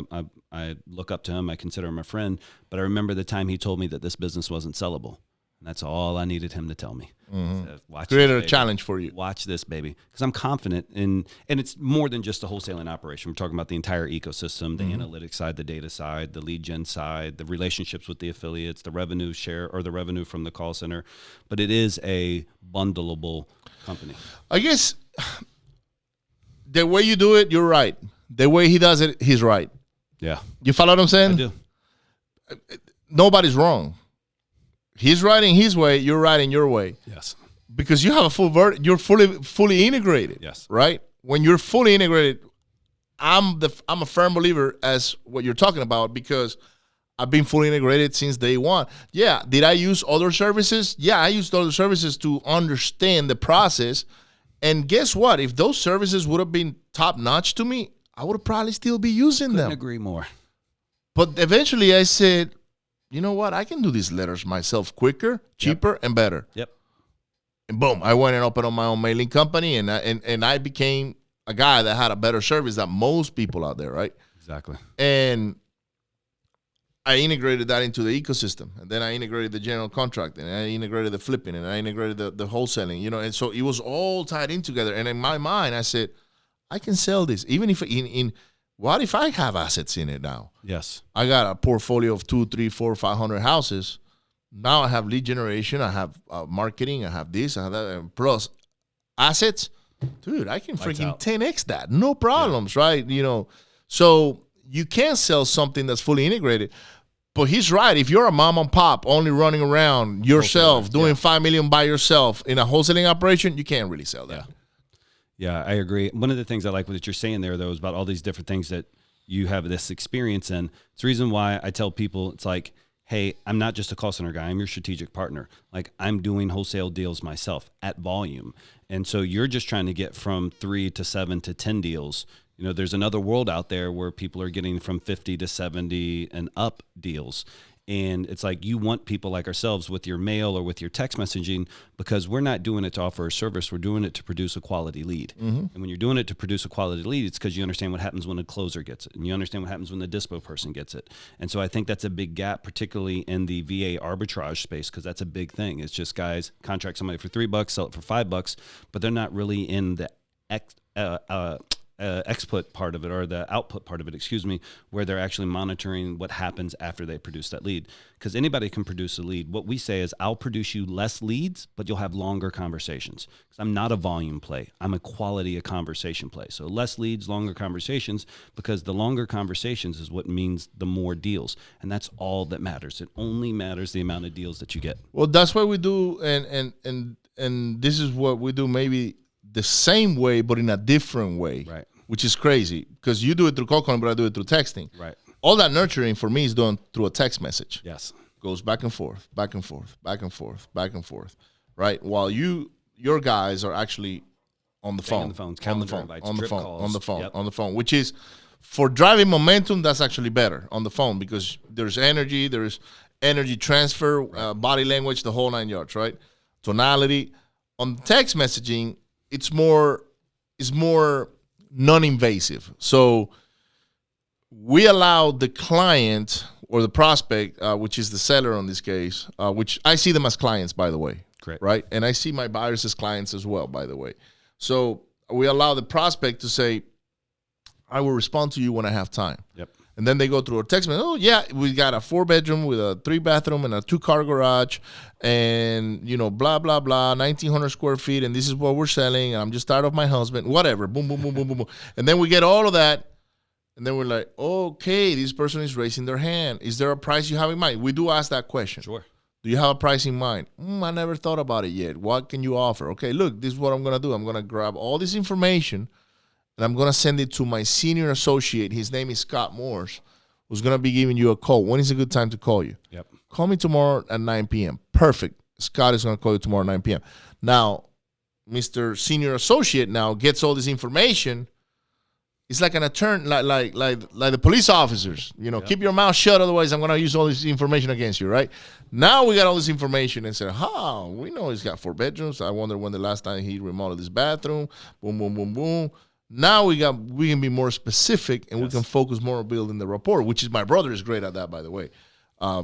Speaker 3: I look up to him. I consider him a friend. But I remember the time he told me that this business wasn't sellable. And that's all I needed him to tell me.
Speaker 2: Mm-hmm. Created a challenge for you.
Speaker 3: Watch this, baby. Because I'm confident and it's more than just the wholesaling operation. We're talking about the entire ecosystem, the analytics side, the data side, the lead gen side, the relationships with the affiliates, the revenue share or the revenue from the call center. But it is a bundleable company.
Speaker 2: I guess the way you do it, you're right. The way he does it, he's right.
Speaker 3: Yeah.
Speaker 2: You follow what I'm saying?
Speaker 3: I do.
Speaker 2: Nobody's wrong. He's right in his way, you're right in your way.
Speaker 3: Yes.
Speaker 2: Because you have a you're fully integrated.
Speaker 3: Yes.
Speaker 2: Right? When you're fully integrated, I'm a firm believer as what you're talking about because I've been fully integrated since day one. Yeah. Did I use other services? Yeah, I used other services to understand the process. And guess what? If those services would have been top notch to me, I would probably still be using them.
Speaker 3: Couldn't agree more.
Speaker 2: But eventually I said, you know what? I can do these letters myself quicker, cheaper, and better.
Speaker 3: Yep.
Speaker 2: And boom, I went and opened up my own mailing company, and I became a guy that had a better service than most people out there, right?
Speaker 3: Exactly.
Speaker 2: And I integrated that into the ecosystem, and then I integrated the general contracting, and I integrated the flipping, and I integrated the wholesaling, you know, and so it was all tied in together. And in my mind, I said, I can sell this, even if what if I have assets in it now?
Speaker 3: Yes.
Speaker 2: I got a portfolio of 200, 300, 400, 500 houses. Now I have lead generation, I have marketing, I have this, I have that, and plus assets. Dude, I can freaking 10x that, no problems, right? You know, so you can sell something that's fully integrated. But he's right. If you're a mom and pop only running around yourself, doing $5 million by yourself in a wholesaling operation, you can't really sell that.
Speaker 3: Yeah, I agree. One of the things I like what you're saying there, though, is about all these different things that you have this experience in. It's the reason why I tell people, it's like, hey, I'm not just a call center guy. I'm your strategic partner. Like, I'm doing wholesale deals myself at volume. And so you're just trying to get from 3 to 7 to 10 deals. You know, there's another world out there where people are getting from 50 to 70 and up deals. And it's like, you want people like ourselves with your mail or with your text messaging, because we're not doing it to offer a service. We're doing it to produce a quality lead. And when you're doing it to produce a quality lead, it's because you understand what happens when a closer gets it, and you understand what happens when the dispo person gets it. And so I think that's a big gap, particularly in the VA arbitrage space, because that's a big thing. It's just guys contract somebody for $3, sell it for $5, but they're not really in the export part of it, or the output part of it, where they're actually monitoring what happens after they produce that lead. Because anybody can produce a lead. What we say is, I'll produce you less leads, but you'll have longer conversations. Because I'm not a volume play. I'm a quality of conversation play. So less leads, longer conversations, because the longer conversations is what means the more deals. And that's all that matters. It only matters the amount of deals that you get.
Speaker 2: Well, that's what we do, and this is what we do, maybe the same way, but in a different way,
Speaker 3: right?
Speaker 2: Which is crazy, because you do it through cold calling, but I do it through texting.
Speaker 3: Right.
Speaker 2: All that nurturing for me is done through a text message.
Speaker 3: Yes.
Speaker 2: Goes back and forth, back and forth, back and forth, back and forth, right? While your guys are actually on the phone, on the phone, which is, for driving momentum, that's actually better on the phone, because there's energy transfer, body language, the whole 9 yards, right? Tonality. On text messaging, it's more non-invasive. So we allow the client or the prospect, which is the seller in this case, which I see them as clients, by the way.
Speaker 3: Correct.
Speaker 2: Right? And I see my buyers as clients as well, by the way. So we allow the prospect to say, I will respond to you when I have time.
Speaker 3: Yep.
Speaker 2: And then they go through a text message. Oh, yeah, we got a 4-bedroom with a 3-bathroom and a 2-car garage, and, you know, blah, blah, blah, 1,900 square feet, and this is what we're selling, and I'm just tired of my husband, whatever, boom, boom, boom, boom, boom, boom. And then we get all of that, and then we're like, okay, this person is raising their hand. Is there a price you have in mind? We do ask that question.
Speaker 3: Sure.
Speaker 2: Do you have a price in mind? I never thought about it yet. What can you offer? Okay, look, this is what I'm going to do. I'm going to grab all this information, and I'm going to send it to my senior associate. His name is Scott Morse, who's going to be giving you a call. When is a good time to call you?
Speaker 3: Yep.
Speaker 2: Call me tomorrow at 9 p.m. Perfect. Scott is going to call you tomorrow at 9 p.m. Now, Mr. Senior Associate now gets all this information. It's like an attorney, like the police officers. You know, keep your mouth shut, otherwise I'm going to use all this information against you, right? Now we got all this information and said, we know he's got 4 bedrooms. I wonder when the last time he remodeled his bathroom. Boom, boom, boom, boom. Now we can be more specific, and we can focus more on building the rapport, which is, my brother is great at that, by the way,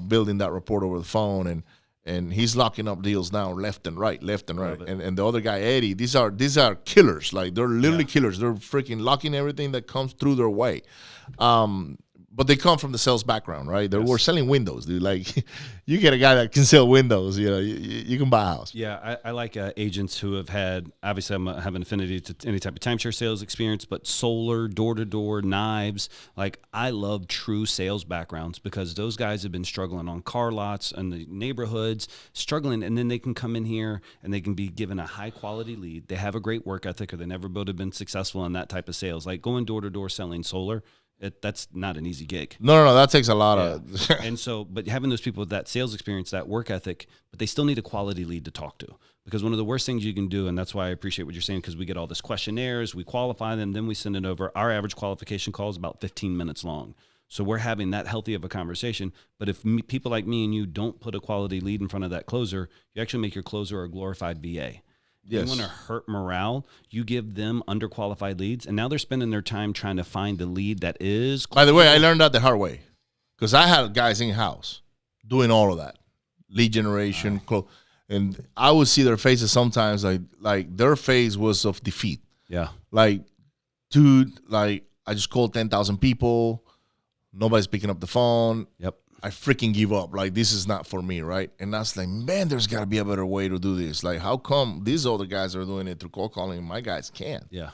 Speaker 2: building that rapport over the phone, and he's locking up deals now left and right. And the other guy, Eddie, these are killers. Like, they're literally killers. They're freaking locking everything that comes through their way. But they come from the sales background, right? We're selling windows, dude. Like, you get a guy that can sell windows, you know, you can buy a house.
Speaker 3: Yeah, I like agents who have had, obviously I have an affinity to any type of timeshare sales experience, but solar, door-to-door, knives. Like, I love true sales backgrounds, because those guys have been struggling on car lots and the neighborhoods, struggling, and then they can come in here and they can be given a high-quality lead. They have a great work ethic, or they never would have been successful in that type of sales. Like, going door-to-door selling solar, that's not an easy gig.
Speaker 2: No, that takes a lot of.
Speaker 3: And so, but having those people with that sales experience, that work ethic, but they still need a quality lead to talk to. Because one of the worst things you can do, and that's why I appreciate what you're saying, because we get all this questionnaires, we qualify them, then we send it over. Our average qualification call is about 15 minutes long. So we're having that healthy of a conversation. But if people like me and you don't put a quality lead in front of that closer, you actually make your closer a glorified VA.
Speaker 2: Yes.
Speaker 3: You want to hurt morale, you give them underqualified leads, and now they're spending their time trying to find the lead that is.
Speaker 2: By the way, I learned that the hard way because I had guys in-house doing all of that, lead generation, and I would see their faces sometimes like their face was of defeat.
Speaker 3: Yeah.
Speaker 2: Like, dude, like I just called 10,000 people. Nobody's picking up the phone.
Speaker 3: Yep.
Speaker 2: I freaking give up. Like, this is not for me, right? And I was like, man, there's got to be a better way to do this. Like, how come these other guys are doing it through cold calling and my guys can't?
Speaker 3: Yeah.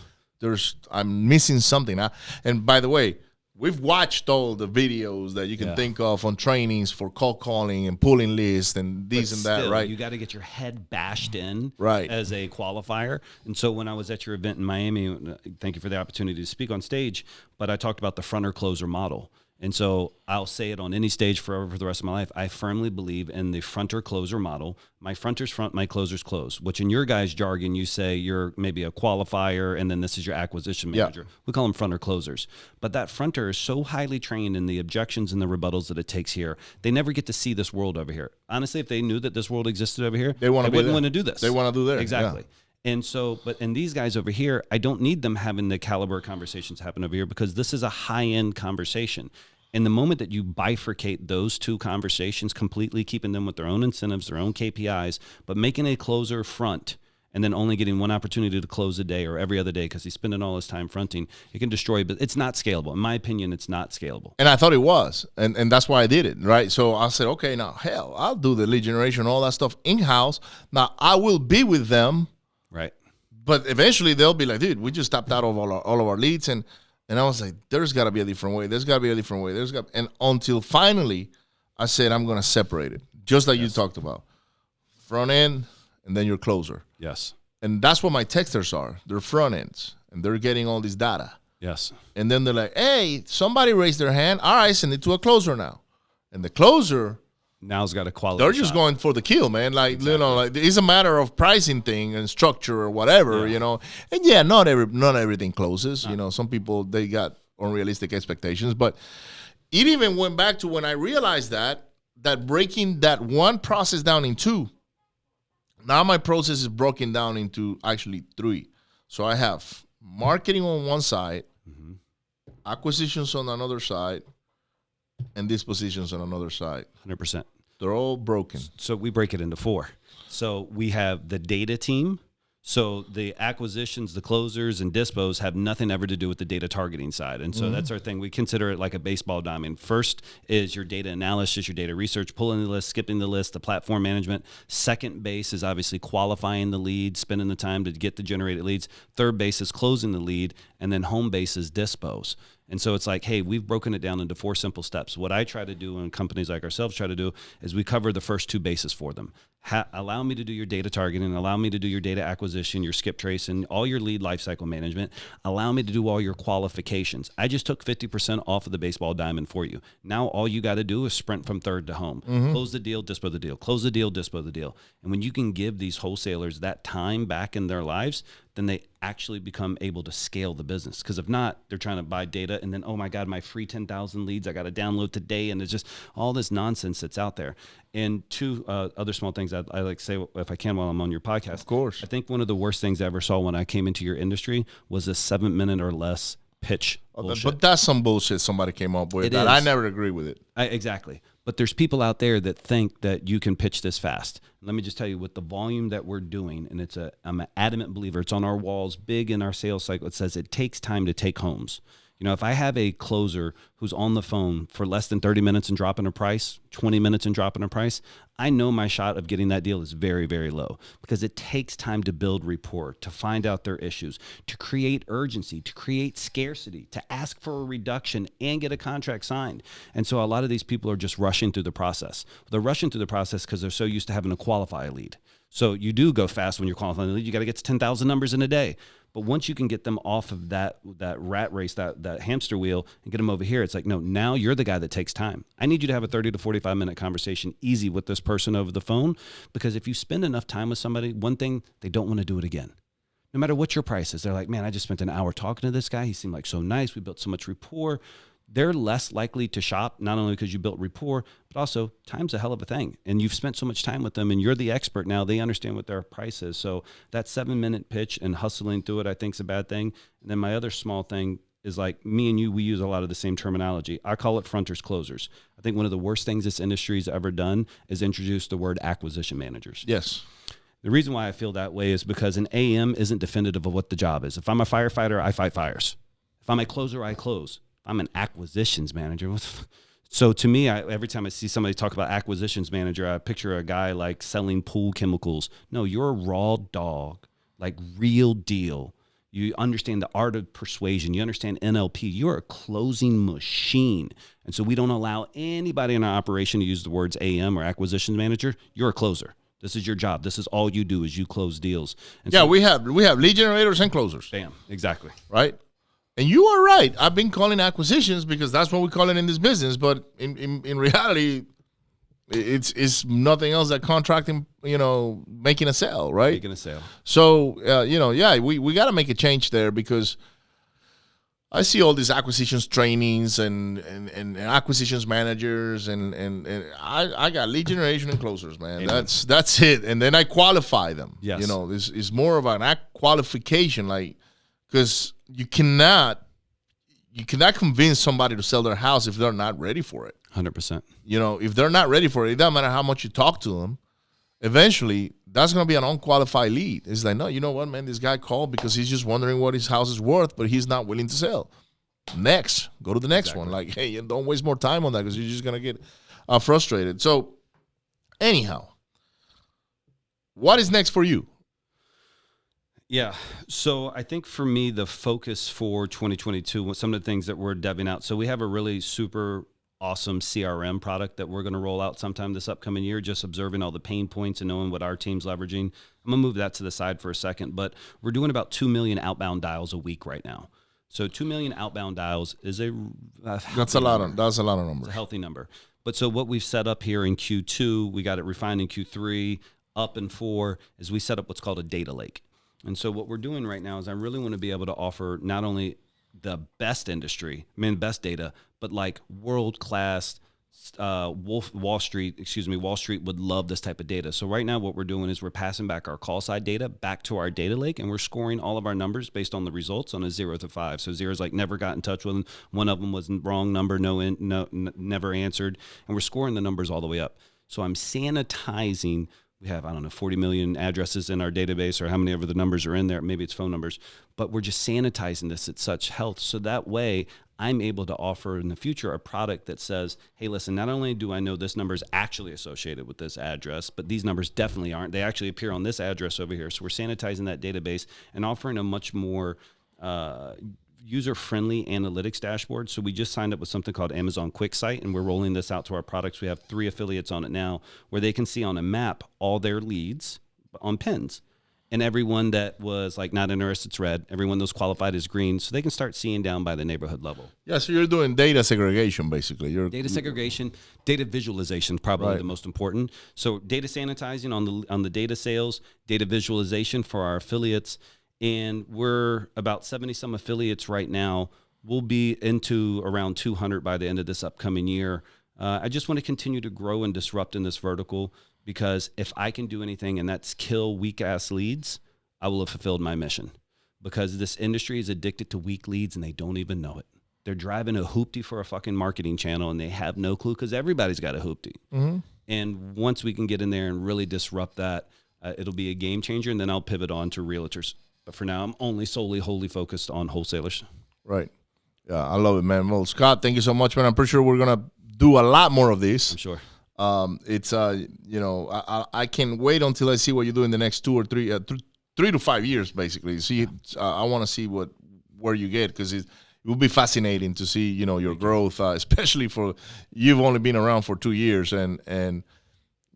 Speaker 2: I'm missing something. And by the way, we've watched all the videos that you can think of on trainings for cold calling and pulling lists and these and that, right?
Speaker 3: You got to get your head bashed in
Speaker 2: right.
Speaker 3: as a qualifier. And so when I was at your event in Miami, thank you for the opportunity to speak on stage, but I talked about the fronter closer model. And so I'll say it on any stage forever for the rest of my life. I firmly believe in the fronter closer model. My fronters front, my closers close, which in your guys' jargon, you say you're maybe a qualifier and then this is your acquisition manager. Yeah. We call them fronter closers. But that fronter is so highly trained in the objections and the rebuttals that it takes here. They never get to see this world over here. Honestly, if they knew that this world existed over here, they wouldn't want to do this.
Speaker 2: They want to do there.
Speaker 3: Exactly.
Speaker 2: Yeah.
Speaker 3: And so, and these guys over here, I don't need them having the caliber conversations happen over here because this is a high-end conversation. And the moment that you bifurcate those two conversations completely, keeping them with their own incentives, their own KPIs, but making a closer front and then only getting one opportunity to close a day or every other day because he's spending all his time fronting, it can destroy, but it's not scalable. In my opinion, it's not scalable.
Speaker 2: And I thought it was, and that's why I did it, right? So I said, okay, now, hell, I'll do the lead generation, all that stuff in-house. Now, I will be with them.
Speaker 3: Right.
Speaker 2: But eventually they'll be like, dude, we just tapped out of all of our leads, and I was like, there's got to be a different way. There's got to be a different way. And until finally, I said, I'm going to separate it, just like you talked about. Front end, and then your closer.
Speaker 3: Yes.
Speaker 2: And that's what my texters are. They're front ends, and they're getting all this data.
Speaker 3: Yes.
Speaker 2: And then they're like, hey, somebody raised their hand. All right, send it to a closer now. And the closer...
Speaker 3: Now's got a quality
Speaker 2: They're just going for the kill, man. Like, exactly. You know, like it's a matter of pricing thing and structure or whatever, you know. And yeah, not everything closes. You know, some people, they got unrealistic expectations. But it even went back to when I realized that breaking that one process down in two, now my process is broken down into actually three. So I have marketing on one side, acquisitions on another side, and dispositions on another side.
Speaker 3: 100%.
Speaker 2: They're all broken.
Speaker 3: So we break it into four. So we have the data team. So the acquisitions, the closers, and dispos have nothing ever to do with the data targeting side. And so that's our thing. We consider it like a baseball diamond. First is your data analysis, your data research, pulling the list, skipping the list, the platform management. Second base is obviously qualifying the lead, spending the time to get the generated leads. Third base is closing the lead. And then home base is dispos. And so it's like, hey, we've broken it down into four simple steps. What I try to do, and companies like ourselves try to do, is we cover the first two bases for them. Allow me to do your data targeting, allow me to do your data acquisition, your skip trace, and all your lead lifecycle management. Allow me to do all your qualifications. I just took 50% off of the baseball diamond for you. Now all you got to do is sprint from third to home. Close the deal, dispo the deal. Close the deal, dispo the deal. And when you can give these wholesalers that time back in their lives, then they actually become able to scale the business. Because if not, they're trying to buy data and then, oh my God, my free 10,000 leads, I got to download today. And it's just all this nonsense that's out there. And two other small things I like to say, if I can, while I'm on your podcast.
Speaker 2: Of course.
Speaker 3: I think one of the worst things I ever saw when I came into your industry was a 7-minute or less pitch bullshit.
Speaker 2: But that's some bullshit somebody came up with. I never agree with it.
Speaker 3: Exactly. But there's people out there that think that you can pitch this fast. Let me just tell you, with the volume that we're doing, and I'm an adamant believer, it's on our walls, big in our sales cycle, it says it takes time to take homes. You know, if I have a closer who's on the phone for less than 30 minutes and dropping a price, 20 minutes and dropping a price, I know my shot of getting that deal is very, very low because it takes time to build rapport, to find out their issues, to create urgency, to create scarcity, to ask for a reduction and get a contract signed. And so a lot of these people are just rushing through the process. They're rushing through the process because they're so used to having to qualify a lead. So you do go fast when you're qualifying a lead. You got to get to 10,000 numbers in a day. But once you can get them off of that rat race, that hamster wheel, and get them over here, it's like, no, now you're the guy that takes time. I need you to have a 30 to 45-minute conversation easy with this person over the phone, because if you spend enough time with somebody, one thing, they don't want to do it again. No matter what your price is, they're like, man, I just spent an hour talking to this guy. He seemed like so nice. We built so much rapport. they're less likely to shop, not only because you built rapport, but also time's a hell of a thing. And you've spent so much time with them and you're the expert now. They understand what their price is. So that 7-minute pitch and hustling through it, I think is a bad thing. And then my other small thing is like me and you, we use a lot of the same terminology. I call it fronters closers. I think one of the worst things this industry has ever done is introduce the word acquisition managers.
Speaker 2: Yes.
Speaker 3: The reason why I feel that way is because an AM isn't definitive of what the job is. If I'm a firefighter, I fight fires. If I'm a closer, I close. If I'm an acquisitions manager. So to me, every time I see somebody talk about acquisitions manager, I picture a guy like selling pool chemicals. No, you're a raw dog, like real deal. You understand the art of persuasion. You understand NLP. You're a closing machine. And so we don't allow anybody in our operation to use the words AM or acquisitions manager. You're a closer. This is your job. This is all you do is you close deals. And
Speaker 2: yeah,
Speaker 3: so,
Speaker 2: we have lead generators and closers.
Speaker 3: Bam, exactly.
Speaker 2: Right? And you are right. I've been calling acquisitions because that's what we call it in this business. But in reality, it's nothing else than contracting, making a sale, right?
Speaker 3: Making a sale.
Speaker 2: So, we got to make a change there because I see all these acquisitions trainings and acquisitions managers and I got lead generation and closers, man.
Speaker 3: Amen.
Speaker 2: That's it. And then I qualify them.
Speaker 3: Yes.
Speaker 2: This is more of an qualification, because you cannot convince somebody to sell their house if they're not ready for it.
Speaker 3: 100%.
Speaker 2: If they're not ready for it, it doesn't matter how much you talk to them. Eventually, that's going to be an unqualified lead. It's like, no, you know what, man? This guy called because he's just wondering what his house is worth, but he's not willing to sell. Next, go to the next one. Like, hey, don't waste more time on that because you're just going to get frustrated. So, anyhow, what is next for you?
Speaker 3: Yeah. So I think for me, the focus for 2022, some of the things that we're deving out. So we have a really super awesome CRM product that we're going to roll out sometime this upcoming year, just observing all the pain points and knowing what our team's leveraging. I'm going to move that to the side for a second, but we're doing about 2 million outbound dials a week right now. So 2 million outbound dials is that's a lot of numbers. It's a healthy number. But so what we've set up here in Q2, we got it refined in Q3, up in 4, is we set up what's called a data lake. And so what we're doing right now is I really want to be able to offer not only the best industry, best data, but like world-class Wall Street would love this type of data. So right now what we're doing is we're passing back our call side data back to our data lake, and we're scoring all of our numbers based on the results on a 0 to 5. So 0 is like never got in touch with them. One of them was wrong number, never answered. And we're scoring the numbers all the way up. So I'm sanitizing. We have, 40 million addresses in our database, or how many ever the numbers are in there. Maybe it's phone numbers, but we're just sanitizing this at such health. So that way I'm able to offer in the future a product that says, hey, listen, not only do I know this number is actually associated with this address, but these numbers definitely aren't. They actually appear on this address over here. So we're sanitizing that database and offering a much more user-friendly analytics dashboard. So we just signed up with something called Amazon Quicksite, and we're rolling this out to our products. We have 3 affiliates on it now, where they can see on a map all their leads on pins. And everyone that was like not interested, it's red. Everyone that was qualified is green. So they can start seeing down by the neighborhood level.
Speaker 2: Yeah, so you're doing data segregation, basically.
Speaker 3: Data segregation, data visualization, probably the most important. So data sanitizing on the data sales, data visualization for our affiliates. And we're about 70-some affiliates right now. We'll be into around 200 by the end of this upcoming year. I just want to continue to grow and disrupt in this vertical, because if I can do anything, and that's kill weak-ass leads, I will have fulfilled my mission. Because this industry is addicted to weak leads, and they don't even know it. They're driving a hoopty for a fucking marketing channel, and they have no clue, because everybody's got a hoopty. Mm-hmm. And once we can get in there and really disrupt that, it'll be a game changer, and then I'll pivot on to realtors. But for now, I'm only wholly focused on wholesalers.
Speaker 2: Right. Yeah, I love it, man. Well, Scott, thank you so much, man. I'm pretty sure we're going to do a lot more of this.
Speaker 3: I'm sure.
Speaker 2: It's, I can wait until I see what you do in the next 2 or 3 to 5 years, basically. See, I want to see where you get, because it will be fascinating to see, your growth, especially for you've only been around for 2 years, and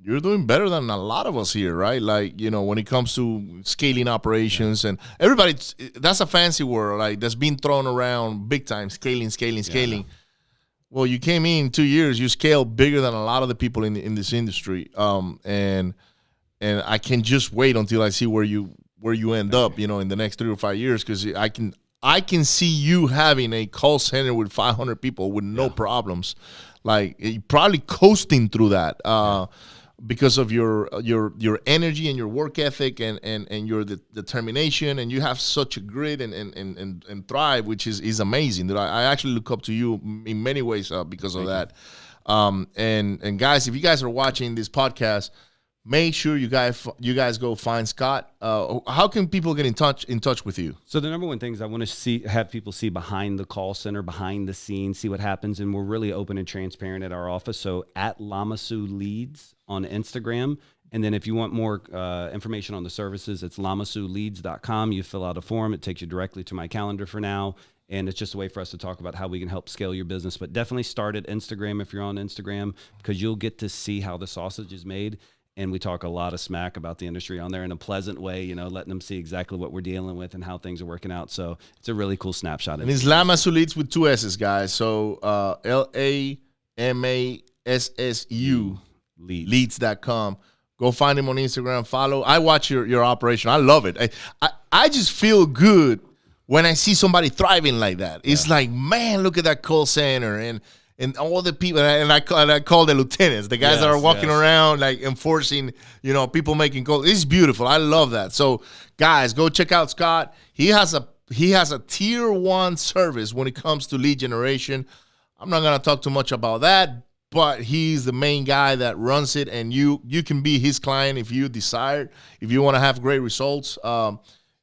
Speaker 2: you're doing better than a lot of us here, right? Like, when it comes to scaling operations, and everybody, that's a fancy word, like, that's been thrown around big time, scaling. Yeah. Well, you came in 2 years, you scaled bigger than a lot of the people in this industry. And I can just wait until I see where you end up, in the next 3 or 5 years, because I can see you having a call center with 500 people with no problems. Like, you're probably coasting through that because of your energy and your work ethic and your determination, and you have such a grit and thrive, which is amazing. That I actually look up to you in many ways because of that. And guys, if you guys are watching this podcast, make sure you guys go find Scott. How can people get in touch with you?
Speaker 3: So the number one thing is I want to have people see behind the call center, behind the scenes, see what happens, and we're really open and transparent at our office. So at Lamassu Leads on Instagram, and then if you want more information on the services, it's lamassuleads.com. You fill out a form; it takes you directly to my calendar for now. And it's just a way for us to talk about how we can help scale your business. But definitely start at Instagram if you're on Instagram, because you'll get to see how the sausage is made. And we talk a lot of smack about the industry on there in a pleasant way, you know, letting them see exactly what we're dealing with and how things are working out. So it's a really cool snapshot.
Speaker 2: And it's Lamassu Leads with 2 S's, guys. So LAMASSU Leads.com. Go find him on Instagram. Follow. I watch your operation. I love it. I just feel good when I see somebody thriving like that. It's like, man, look at that call center and all the people, and I call the lieutenants, the guys that are walking around like enforcing, you know, people making calls. It's beautiful. I love that. So, guys, go check out Scott. He has a tier 1 service when it comes to lead generation. I'm not gonna talk too much about that, but he's the main guy that runs it, and you can be his client if you desire, if you want to have great results.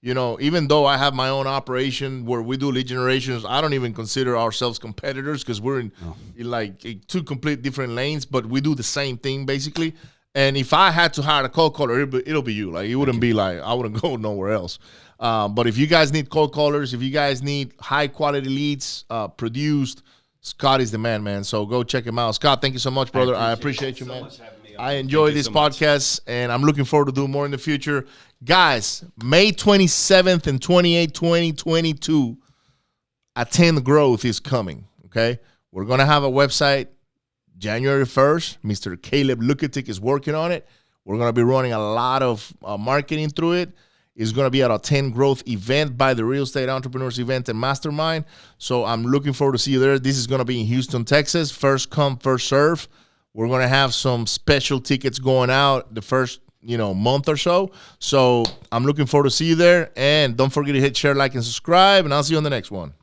Speaker 2: You know, even though I have my own operation where we do lead generations, I don't even consider ourselves competitors because we're in like 2 complete different lanes, but we do the same thing basically. And if I had to hire a cold caller, it'll be you. Like, it wouldn't be like I wouldn't go nowhere else. But if you guys need cold callers, if you guys need high quality leads produced, Scott is the man. So go check him out. Scott, thank you so much, brother. I appreciate you, man. I enjoy this podcast, and I'm looking forward to doing more in the future. Guys, May 27th and 28th, 2022, Attend Growth is coming, okay? We're going to have a website January 1st. Mr. Caleb Lukatic is working on it. We're going to be running a lot of marketing through it. It's going to be at Attend Growth event by the Real Estate Entrepreneurs Event and Mastermind. So I'm looking forward to see you there. This is going to be in Houston, Texas. First come, first serve. We're going to have some special tickets going out the first month or so. So I'm looking forward to see you there. And don't forget to hit share, like, and subscribe. And I'll see you on the next one.